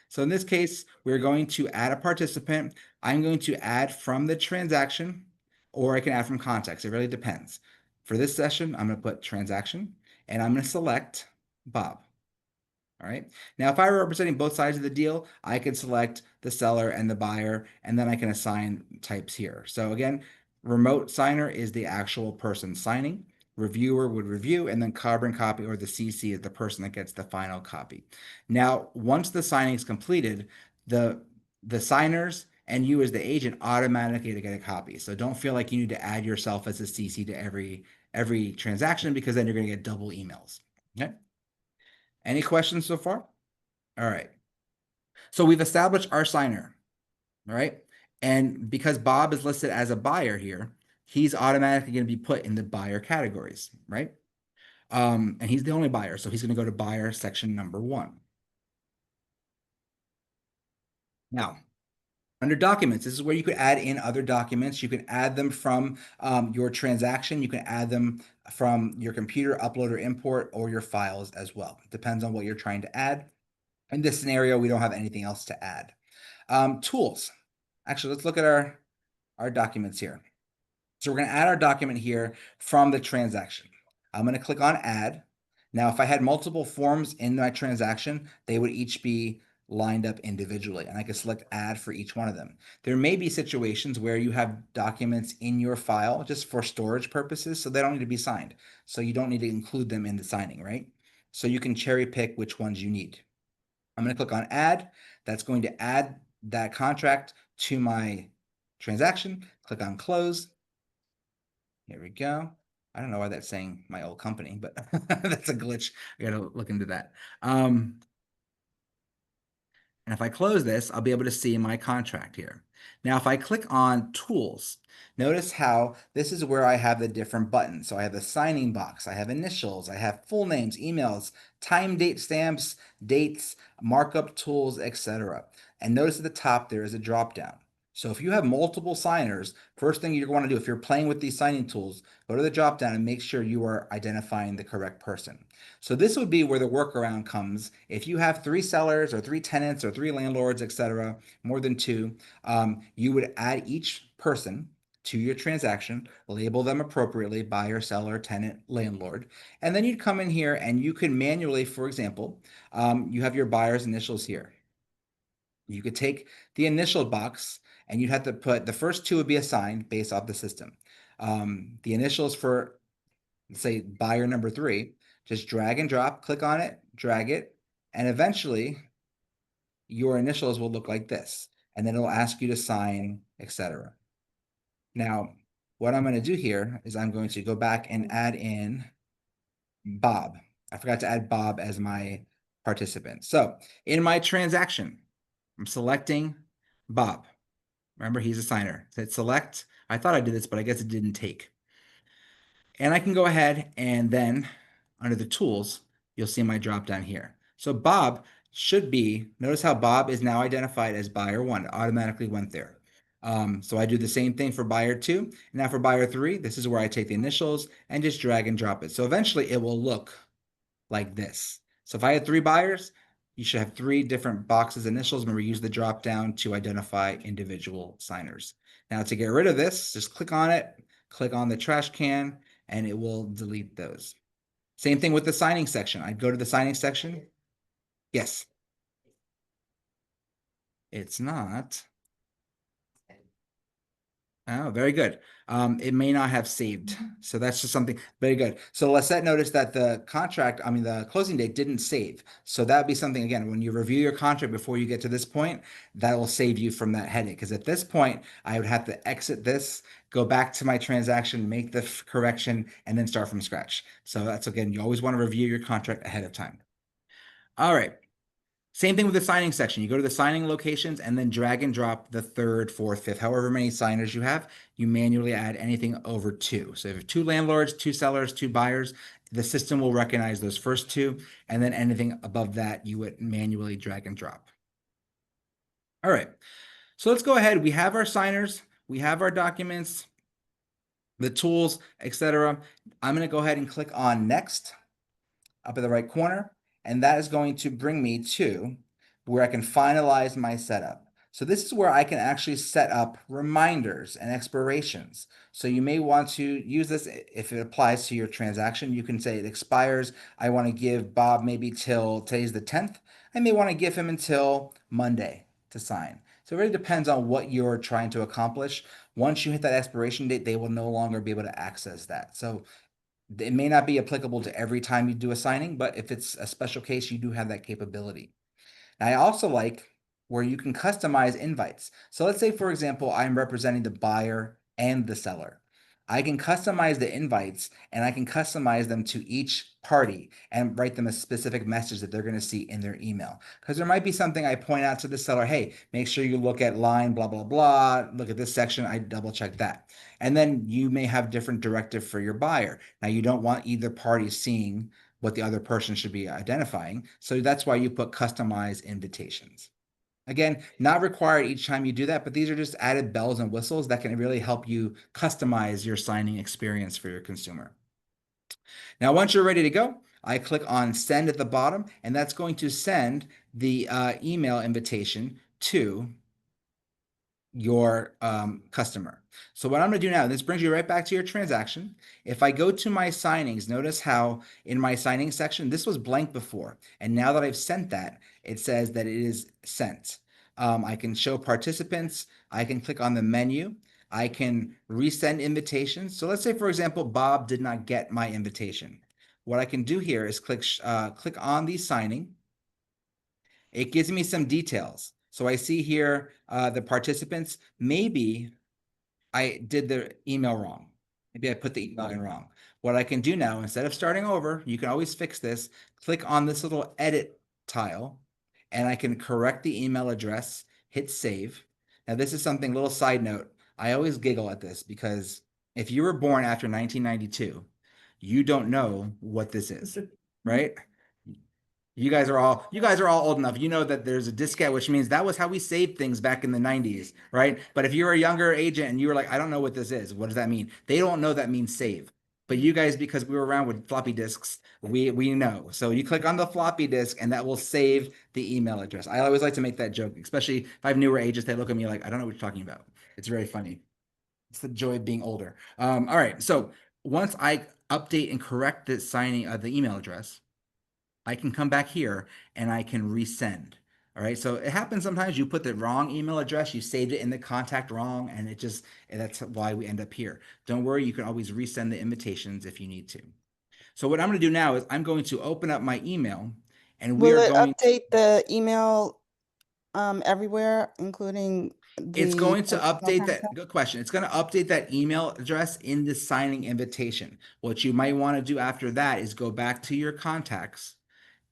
So in this case, we're going to add a participant. I'm going to add from the transaction, or I can add from context. It really depends. For this session, I'm going to put transaction, and I'm going to select Bob. All right. Now, if I were representing both sides of the deal, I could select the seller and the buyer, and then I can assign types here. So again, remote signer is the actual person signing. Reviewer would review, and then carbon copy, or the CC, is the person that gets the final copy. Now, once the signing is completed, the signers and you as the agent automatically get a copy. So don't feel like you need to add yourself as a CC to every transaction, because then you're going to get double emails. Okay. Any questions so far? All right. So we've established our signer, all right? And because Bob is listed as a buyer here, he's automatically going to be put in the buyer categories, right? And he's the only buyer, so he's going to go to buyer section number 1. Now, under documents, this is where you could add in other documents. You can add them from your transaction. You can add them from your computer, upload or import, or your files as well. It depends on what you're trying to add. In this scenario, we don't have anything else to add. Tools. Actually, let's look at our documents here. So we're going to add our document here from the transaction. I'm going to click on add. Now, if I had multiple forms in my transaction, they would each be lined up individually, and I could select add for each one of them. There may be situations where you have documents in your file just for storage purposes, so they don't need to be signed. So you don't need to include them in the signing, right? So you can cherry pick which ones you need. I'm going to click on add. That's going to add that contract to my transaction. Click on close. Here we go. I don't know why that's saying my old company, but that's a glitch. I got to look into that. And if I close this, I'll be able to see my contract here. Now, if I click on Tools, notice how this is where I have the different buttons. So I have the signing box, I have initials, I have full names, emails, time date stamps, dates, markup tools, etc. And notice at the top there is a drop down. So if you have multiple signers, first thing you want to do if you're playing with these signing tools, go to the drop down and make sure you are identifying the correct person. So this would be where the workaround comes. If you have 3 sellers or 3 tenants or 3 landlords, etc., more than 2, you would add each person to your transaction, label them appropriately, buyer, seller, tenant, landlord, and then you'd come in here and you could manually, for example, you have your buyer's initials here. You could take the initial box and you'd have to put the first 2 would be assigned based off the system. The initials for, let's say, buyer number 3, just drag and drop, click on it, drag it, and eventually your initials will look like this. And then it'll ask you to sign, etc. Now, what I'm going to do here is I'm going to go back and add in Bob. I forgot to add Bob as my participant. So in my transaction, I'm selecting Bob. Remember, he's a signer. Hit select. I thought I did this, but I guess it didn't take. And I can go ahead and then under the tools, you'll see my drop down here. So Bob should be, notice how Bob is now identified as buyer 1, it automatically went there. So I do the same thing for buyer 2. Now for buyer 3, this is where I take the initials and just drag and drop it. So eventually it will look like this. So if I had 3 buyers, you should have 3 different boxes initials. Remember, use the drop down to identify individual signers. Now to get rid of this, just click on it, click on the trash can, and it will delete those. Same thing with the signing section. I'd go to the signing section. Yes. It's not. Oh, very good. It may not have saved. So that's just something very good. So Lisette noticed that the closing date didn't save. So that'd be something, again, when you review your contract before you get to this point, that will save you from that headache. Because at this point, I would have to exit this, go back to my transaction, make the correction, and then start from scratch. So that's, again, you always want to review your contract ahead of time. All right. Same thing with the signing section. You go to the signing locations and then drag and drop the 3rd, 4th, 5th, however many signers you have, you manually add anything over 2. So if you have 2 landlords, 2 sellers, 2 buyers, the system will recognize those first 2, and then anything above that, you would manually drag and drop. All right, so let's go ahead. We have our signers, we have our documents, the tools, etc. I'm going to go ahead and click on Next up in the right corner. And that is going to bring me to where I can finalize my setup. So this is where I can actually set up reminders and expirations. So you may want to use this if it applies to your transaction. You can say it expires. I want to give Bob maybe till today's the 10th. I may want to give him until Monday to sign. So it really depends on what you're trying to accomplish. Once you hit that expiration date, they will no longer be able to access that. So it may not be applicable to every time you do a signing, but if it's a special case, you do have that capability. Now, I also like where you can customize invites. So let's say, for example, I'm representing the buyer and the seller. I can customize the invites and I can customize them to each party and write them a specific message that they're going to see in their email. Because there might be something I point out to the seller, hey, make sure you look at line, blah, blah, blah. Look at this section. I double check that. And then you may have different directive for your buyer. Now, you don't want either party seeing what the other person should be identifying. So that's why you put customized invitations. Again, not required each time you do that, but these are just added bells and whistles that can really help you customize your signing experience for your consumer. Now, once you're ready to go, I click on Send at the bottom, and that's going to send the email invitation to your customer. So what I'm going to do now, this brings you right back to your transaction. If I go to my signings, notice how in my signing section, this was blank before. And now that I've sent that, it says that it is sent. I can show participants. I can click on the menu. I can resend invitations. So let's say, for example, Bob did not get my invitation. What I can do here is click on the signing. It gives me some details. So I see here the participants. Maybe I did the email wrong. Maybe I put the email in wrong. What I can do now, instead of starting over, you can always fix this. Click on this little edit tile, and I can correct the email address, hit save. Now, this is something, little side note. I always giggle at this because if you were born after 1992, you don't know what this is, right? You guys are all old enough. You know that there's a diskette, which means that was how we saved things back in the 90s, right? But if you're a younger agent and you were like, I don't know what this is, what does that mean? They don't know that means save. But you guys, because we were around with floppy disks, we know. So you click on the floppy disk and that will save the email address. I always like to make that joke, especially if I have newer agents, they look at me like, I don't know what you're talking about. It's very funny. It's the joy of being older. All right. So once I update and correct the signing of the email address, I can come back here and I can resend. All right. So it happens sometimes you put the wrong email address, you saved it in the contact wrong, and that's why we end up here. Don't worry, you can always resend the invitations if you need to. So what I'm going to do now is I'm going to open up my email and we Will are it going. update the email everywhere, including It's the going to personal update that. contact? Good question. It's going to update that email address in the signing invitation. What you might want to do after that is go back to your contacts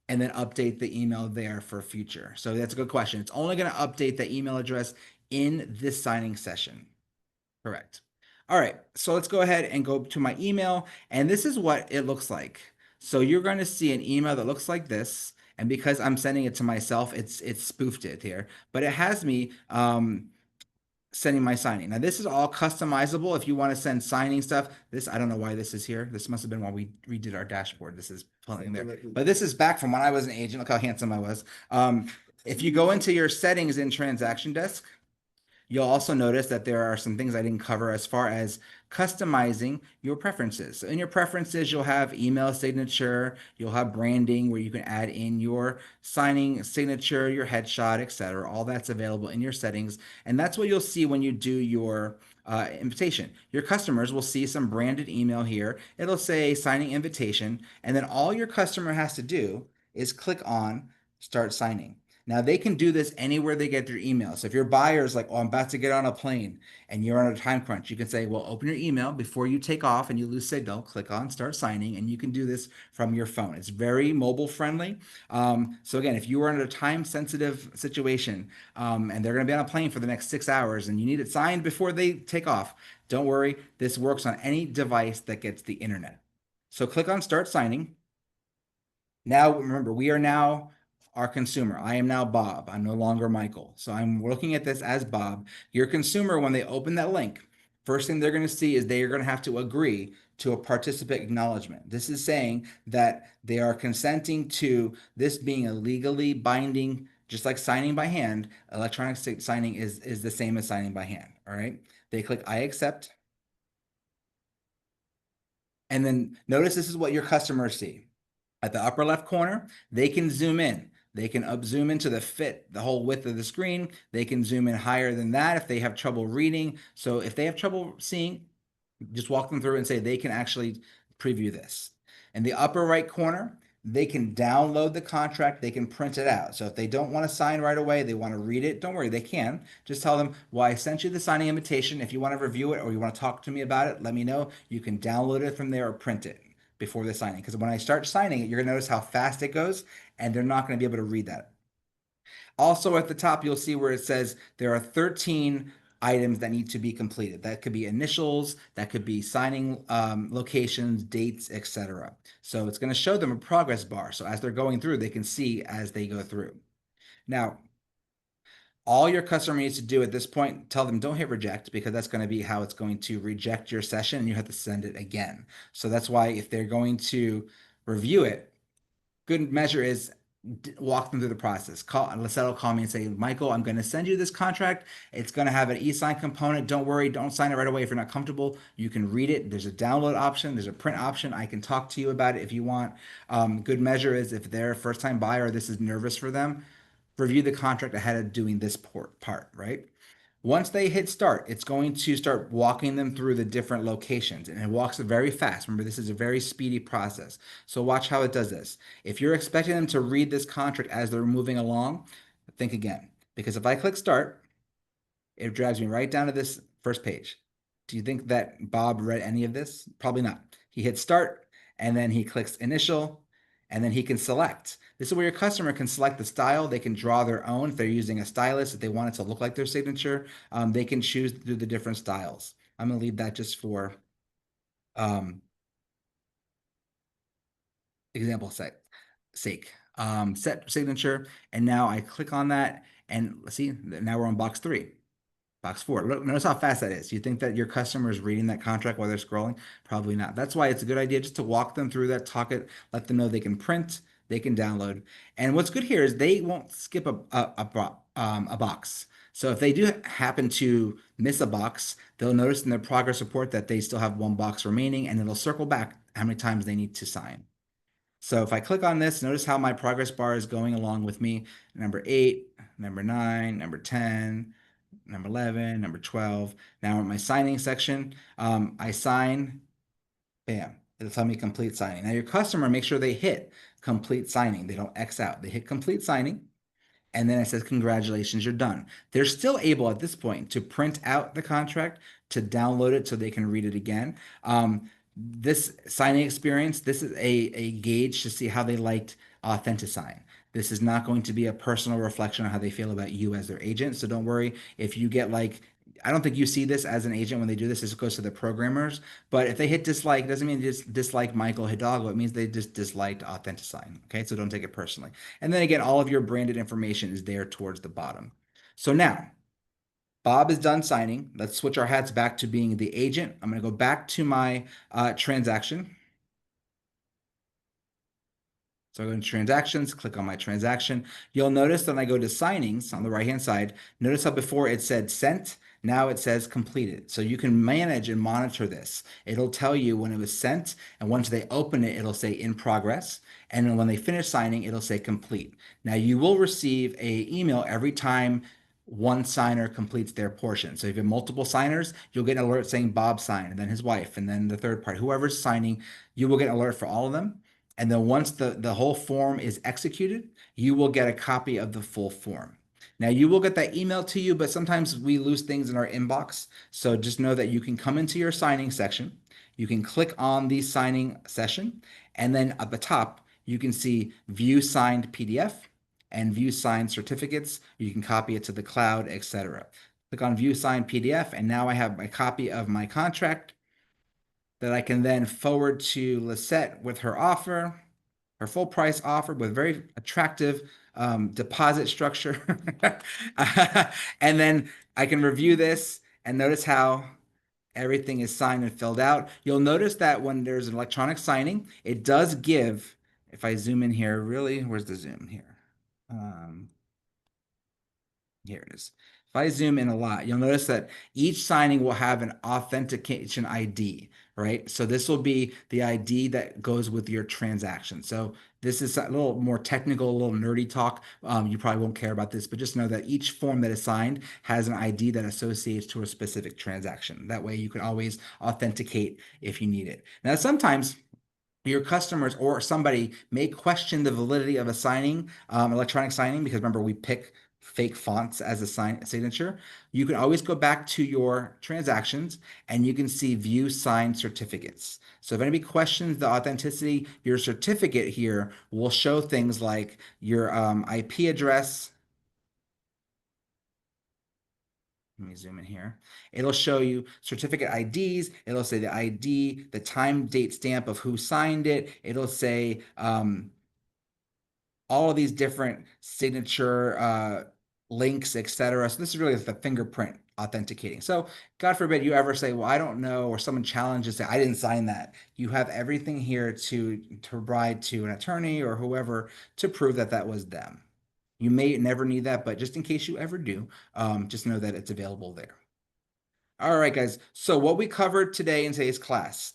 and then update the email there for future. So that's a good question. It's only going to update the email address in this signing session. Correct. All right. So let's go ahead and go to my email. And this is what it looks like. So you're going to see an email that looks like this. And because I'm sending it to myself, it's spoofed it here. But it has me sending my signing. Now this is all customizable. If you want to send signing stuff, I don't know why this is here. This must have been while we redid our dashboard. This is pulling there, but this is back from when I was an agent. Look how handsome I was. If you go into your settings in Transaction Desk, you'll also notice that there are some things I didn't cover as far as customizing your preferences. So in your preferences, you'll have email signature, you'll have branding where you can add in your signing signature, your headshot, etc. All that's available in your settings. And that's what you'll see when you do your invitation. Your customers will see some branded email here. It'll say signing invitation. And then all your customer has to do is click on start signing. Now they can do this anywhere they get their email. So if your buyer is like, oh, I'm about to get on a plane and you're on a time crunch, you can say, well, open your email before you take off and you lose signal, click on start signing, and you can do this from your phone. It's very mobile friendly. So again, if you are in a time sensitive situation and they're going to be on a plane for the next 6 hours and you need it signed before they take off, don't worry. This works on any device that gets the internet. So click on start signing. Now, remember, we are now our consumer. I am now Bob. I'm no longer Michael. So I'm looking at this as Bob. Your consumer, when they open that link, first thing they're going to see is they are going to have to agree to a participant acknowledgement. This is saying that they are consenting to this being a legally binding, just like signing by hand. Electronic signing is the same as signing by hand. All right. They click I accept. And then notice this is what your customers see. At the upper left corner, they can zoom in. They can zoom into the whole width of the screen. They can zoom in higher than that if they have trouble reading. So if they have trouble seeing, just walk them through and say they can actually preview this. In the upper right corner, they can download the contract. They can print it out. So if they don't want to sign right away, they want to read it, don't worry, they can. Just tell them, well, I sent you the signing invitation. If you want to review it or you want to talk to me about it, let me know. You can download it from there or print it before the signing. Because when I start signing it, you're going to notice how fast it goes, and they're not going to be able to read that. Also at the top, you'll see where it says there are 13 items that need to be completed. That could be initials, that could be signing locations, dates, etc. So it's going to show them a progress bar. So as they're going through, they can see as they go through. Now, all your customer needs to do at this point, tell them don't hit reject, because that's going to be how it's going to reject your session and you have to send it again. So that's why if they're going to review it, good measure is walk them through the process. Lisette will call me and say, Michael, I'm going to send you this contract. It's going to have an e-sign component. Don't worry. Don't sign it right away if you're not comfortable. You can read it. There's a download option. There's a print option. I can talk to you about it if you want. Good measure is if they're a first-time buyer, this is nervous for them, review the contract ahead of doing this part, right? Once they hit start, it's going to start walking them through the different locations, and it walks very fast. Remember, this is a very speedy process. So watch how it does this. If you're expecting them to read this contract as they're moving along, think again, because if I click start, it drags me right down to this first page. Do you think that Bob read any of this? Probably not. He hits start, and then he clicks initial, and then he can select. This is where your customer can select the style. They can draw their own. If they're using a stylus, if they want it to look like their signature, they can choose to do the different styles. I'm going to leave that just for example sake. Set signature, and now I click on that, and let's see, now we're on box 3. Box 4. Look, notice how fast that is. You think that your customer is reading that contract while they're scrolling? Probably not. That's why it's a good idea just to walk them through that, talk it, let them know they can print, they can download. And what's good here is they won't skip a box. So if they do happen to miss a box, they'll notice in their progress report that they still have 1 box remaining, and it'll circle back how many times they need to sign. So if I click on this, notice how my progress bar is going along with me. Number 8, number 9, number 10, number 11, number 12. Now in my signing section, I sign, bam, it'll tell me complete signing. Now your customer, make sure they hit complete signing. They don't X out. They hit complete signing. And then it says, congratulations, you're done. They're still able at this point to print out the contract, to download it so they can read it again. This signing experience, this is a gauge to see how they liked AUTHENTISIGN. This is not going to be a personal reflection on how they feel about you as their agent. So don't worry if you get like, I don't think you see this as an agent when they do this. This goes to the programmers. But if they hit dislike, doesn't mean they just dislike Michael Hidalgo. It means they just disliked AUTHENTISIGN. Okay, so don't take it personally. And then again, all of your branded information is there towards the bottom. So now, Bob is done signing. Let's switch our hats back to being the agent. I'm going to go back to my transaction. So I go into transactions, click on my transaction. You'll notice that when I go to signings on the right-hand side, notice how before it said sent, now it says completed. So you can manage and monitor this. It'll tell you when it was sent, and once they open it, it'll say in progress. And then when they finish signing, it'll say complete. Now you will receive an email every time one signer completes their portion. So if you have multiple signers, you'll get an alert saying Bob signed, and then his wife, and then the third party, whoever's signing, you will get an alert for all of them. And then once the whole form is executed, you will get a copy of the full form. Now you will get that email to you, but sometimes we lose things in our inbox. So just know that you can come into your signing section. You can click on the signing session, and then at the top, you can see view signed PDF and view signed certificates. You can copy it to the cloud, etc. Click on view signed PDF, and now I have my copy of my contract that I can then forward to Lisette with her offer, her full price offer with very attractive deposit structure. And then I can review this and notice how everything is signed and filled out. You'll notice that when there's an electronic signing, it does give, if I zoom in here, really, where's the zoom here? Here it is. If I zoom in a lot, you'll notice that each signing will have an authentication ID, right? So this will be the ID that goes with your transaction. So this is a little more technical, a little nerdy talk. You probably won't care about this, but just know that each form that is signed has an ID that associates to a specific transaction. That way you can always authenticate if you need it. Now, sometimes your customers or somebody may question the validity of a signing, electronic signing, because remember, we pick fake fonts as a signature. You can always go back to your transactions and you can see view signed certificates. So if anybody questions the authenticity, your certificate here will show things like your IP address. Let me zoom in here. It'll show you certificate IDs. It'll say the ID, the time, date, stamp of who signed it. It'll say all of these different signature links, etc. So this is really the fingerprint authenticating. So God forbid you ever say, well, I don't know, or someone challenges, say, I didn't sign that. You have everything here to provide to an attorney or whoever to prove that that was them. You may never need that, but just in case you ever do, just know that it's available there. All right, guys. So what we covered today in today's class,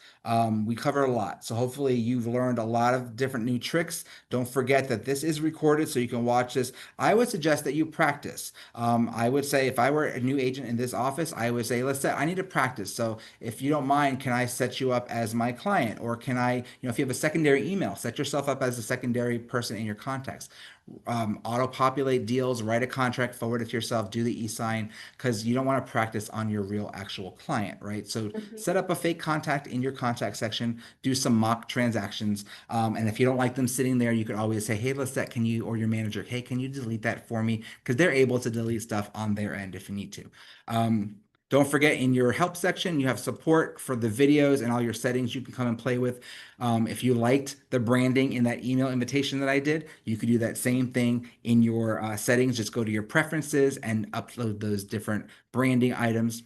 we covered a lot. So hopefully you've learned a lot of different new tricks. Don't forget that this is recorded so you can watch this. I would suggest that you practice. I would say if I were a new agent in this office, I would say, let's say I need to practice. So if you don't mind, can I set you up as my client? Or can I, if you have a secondary email, set yourself up as a secondary person in your contacts. auto-populate deals, write a contract, forward it to yourself, do the e-sign, because you don't want to practice on your real actual client, right? So set up a fake contact in your contact section, do some mock transactions. And if you don't like them sitting there, you can always say, hey, Lisette, can you, or your manager, hey, can you delete that for me? Because they're able to delete stuff on their end if you need to. Don't forget, in your help section, you have support for the videos and all your settings you can come and play with. If you liked the branding in that email invitation that I did, you could do that same thing in your settings. Just go to your preferences and upload those different branding items.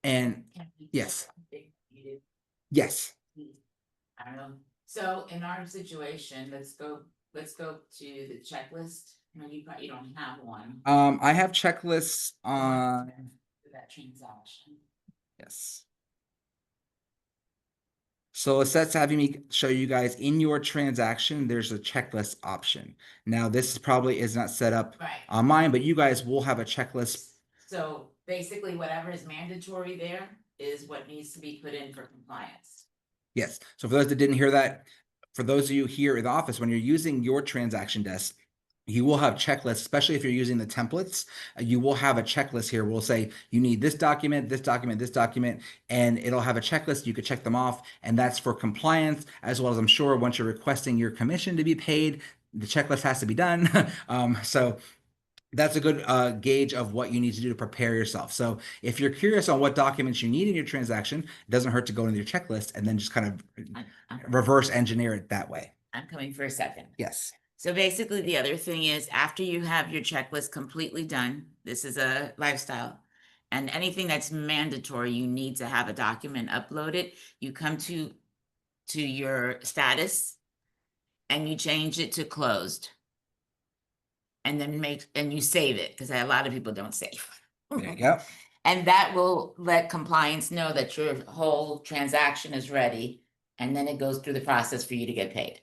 And yes. Yes. I don't know. So in our situation, let's go to the checklist. No, you don't have one I have checklists on. for that transaction. Yes. So Lisette's having me show you guys in your transaction, there's a checklist option. Now, this probably is not set up Right. on mine, but you guys will have a checklist. So basically whatever is mandatory there is what needs to be put in for compliance. Yes. So for those that didn't hear that, for those of you here in the office, when you're using your transaction desk, you will have checklists, especially if you're using the templates. You will have a checklist here. We'll say you need this document, this document, this document, and it'll have a checklist. You could check them off, and that's for compliance, as well as I'm sure once you're requesting your commission to be paid, the checklist has to be done. So that's a good gauge of what you need to do to prepare yourself. So if you're curious on what documents you need in your transaction, it doesn't hurt to go into your checklist and then just kind of reverse engineer it that way. I'm coming for a second. Yes. So basically, the other thing is after you have your checklist completely done, this is a lifestyle. And anything that's mandatory, you need to have a document uploaded. You come to your status and you change it to closed. And then you save it, because a lot of people don't save. There you go. And that will let compliance know that your whole transaction is ready. And then it goes through the process for you to get paid.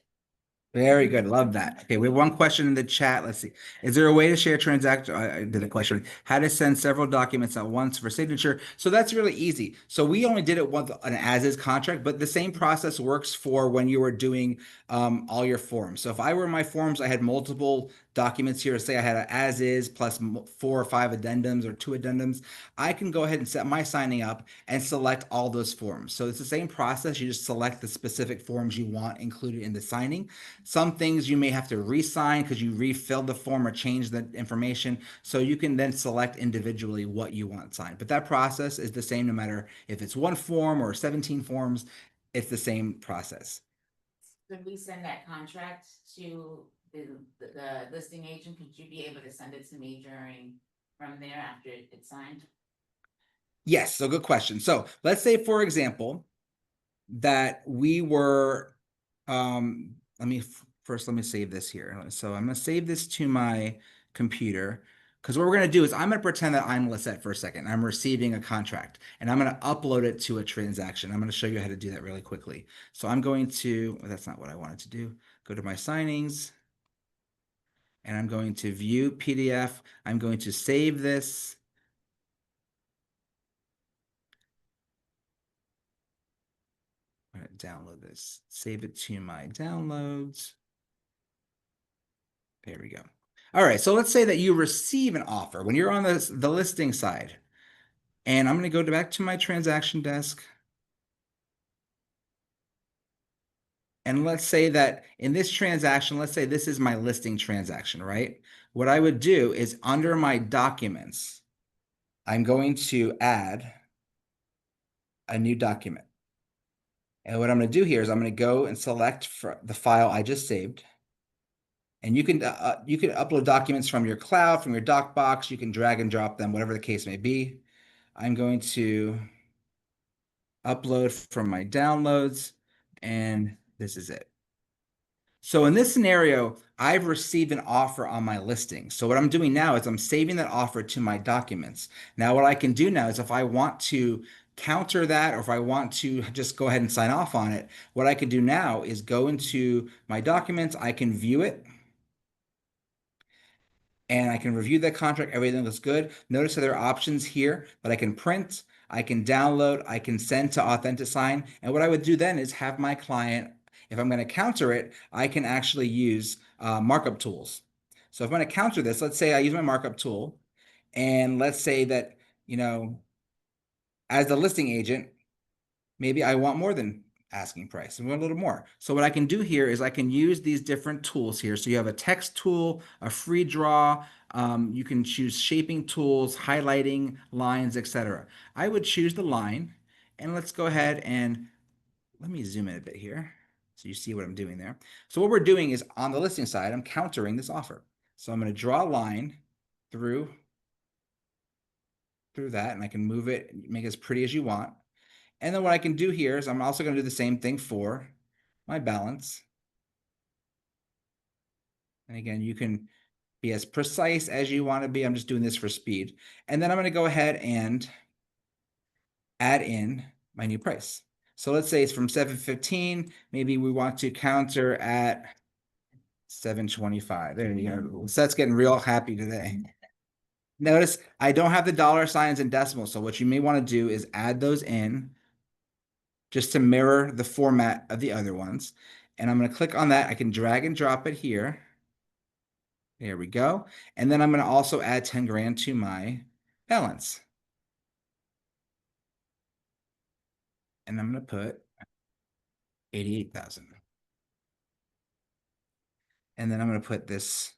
Very good. Love that. Okay, we have one question in the chat. Let's see. Is there a way to share transaction? I did a question. How to send several documents at once for signature? So that's really easy. So we only did it with an as-is contract, but the same process works for when you were doing all your forms. So if I were in my forms, I had multiple documents here. Say I had an as-is plus 4 or 5 addendums or 2 addendums. I can go ahead and set my signing up and select all those forms. So it's the same process. You just select the specific forms you want included in the signing. Some things you may have to re-sign because you refilled the form or changed the information. So you can then select individually what you want signed. But that process is the same no matter if it's 1 form or 17 forms. It's the same process. Could we send that contract to the listing agent? Could you be able to send it to me from there after it's signed? Yes, so good question. So let's say, for example, that we were, let me save this here. So I'm going to save this to my computer, because what we're going to do is I'm going to pretend that I'm Lisette for a second. I'm receiving a contract and I'm going to upload it to a transaction. I'm going to show you how to do that really quickly. So I'm going to, well, that's not what I wanted to do. Go to my signings and I'm going to view PDF. I'm going to save this. I'm going to download this, save it to my downloads. There we go. All right, so let's say that you receive an offer when you're on the listing side. And I'm going to go back to my transaction desk. And let's say that in this transaction, let's say this is my listing transaction, right? What I would do is under my documents, I'm going to add a new document. And what I'm going to do here is I'm going to go and select the file I just saved. And you can upload documents from your cloud, from your Docbox. You can drag and drop them, whatever the case may be. I'm going to upload from my downloads, and this is it. So in this scenario, I've received an offer on my listing. So what I'm doing now is I'm saving that offer to my documents. Now what I can do now is if I want to counter that, or if I want to just go ahead and sign off on it, what I can do now is go into my documents. I can view it. And I can review that contract. Everything looks good. Notice that there are options here that I can print, I can download, I can send to AUTHENTISIGN. And what I would do then is have my client If I'm going to counter it, I can actually use markup tools. So if I'm going to counter this, let's say I use my markup tool, and let's say that, you know, as the listing agent, maybe I want more than asking price. I want a little more. So what I can do here is I can use these different tools here. So you have a text tool, a free draw. You can choose shaping tools, highlighting lines, etc. I would choose the line, and let's go ahead and let me zoom in a bit here so you see what I'm doing there. So what we're doing is on the listing side, I'm countering this offer. So I'm going to draw a line through that, and I can move it, make it as pretty as you want. And then what I can do here is I'm also going to do the same thing for my balance. And again, you can be as precise as you want to be. I'm just doing this for speed. And then I'm going to go ahead and add in my new price. So let's say it's from 715. Maybe we want to counter at 725. There you go. So that's getting real happy today. Notice I don't have the dollar signs and decimals. So what you may want to do is add those in just to mirror the format of the other ones. And I'm going to click on that. I can drag and drop it here. There we go. And then I'm going to also add 10 grand to my balance. And I'm going to put 88,000. And then I'm going to put this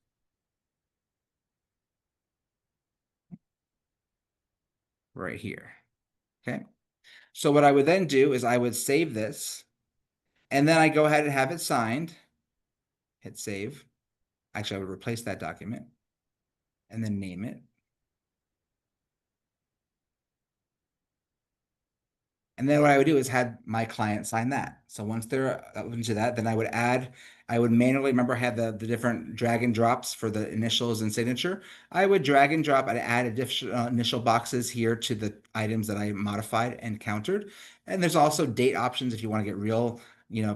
right here. Okay. So what I would then do is I would save this, and then I go ahead and have it signed. Hit save. Actually, I would replace that document and then name it. And then what I would do is have my client sign that. So once they're into that, then I would manually, remember I had the different drag and drops for the initials and signature. I would drag and drop and add additional initial boxes here to the items that I modified and countered. And there's also date options if you want to get real,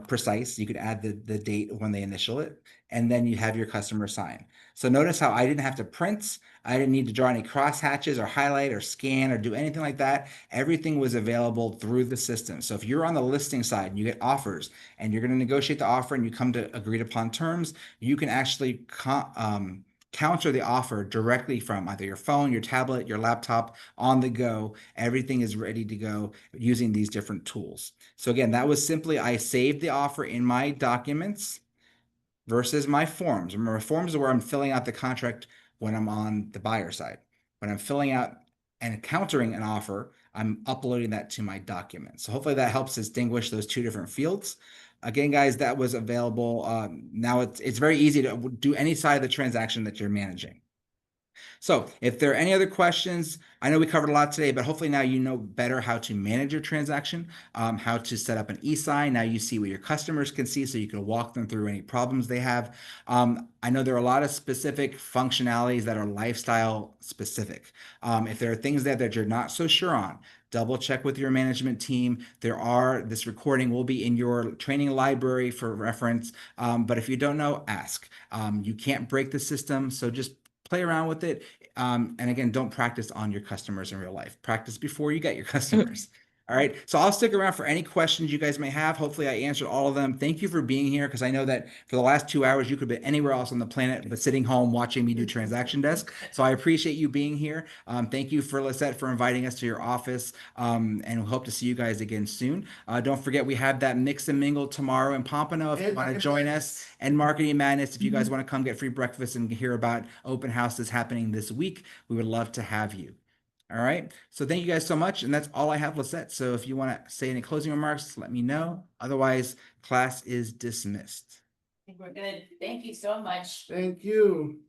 precise. You could add the date when they initial it, and then you have your customer sign. So notice how I didn't have to print. I didn't need to draw any cross hatches or highlight or scan or do anything like that. Everything was available through the system. So if you're on the listing side and you get offers and you're going to negotiate the offer and you come to agreed upon terms, you can actually counter the offer directly from either your phone, your tablet, your laptop, on the go. Everything is ready to go using these different tools. So again, that was simply, I saved the offer in my documents versus my forms. Remember, forms are where I'm filling out the contract when I'm on the buyer side. When I'm filling out and countering an offer, I'm uploading that to my document. So hopefully that helps distinguish those two different fields. Again, guys, that was available. Now it's very easy to do any side of the transaction that you're managing. So if there are any other questions, I know we covered a lot today, but hopefully now you know better how to manage your transaction, how to set up an e-sign. Now you see what your customers can see, so you can walk them through any problems they have. I know there are a lot of specific functionalities that are lifestyle specific. If there are things that you're not so sure on, double check with your management team. This recording will be in your training library for reference. But if you don't know, ask. You can't break the system, so just play around with it. And again, don't practice on your customers in real life. Practice before you get your customers. All right. So I'll stick around for any questions you guys may have. Hopefully I answered all of them. Thank you for being here, because I know that for the last 2 hours, you could be anywhere else on the planet, but sitting home watching me do transaction desk. So I appreciate you being here. Thank you for Lisette for inviting us to your office. And we hope to see you guys again soon. Don't forget, we have that mix and mingle tomorrow in Pompano if you want to join us, and Marketing Madness if you guys want to come get free breakfast and hear about open houses happening this week. We would love to have you. All right. So thank you guys so much. And that's all I have, Lisette. So if you want to say any closing remarks, let me know. Otherwise, class is dismissed. I think we're good. Thank you so much. Thank you.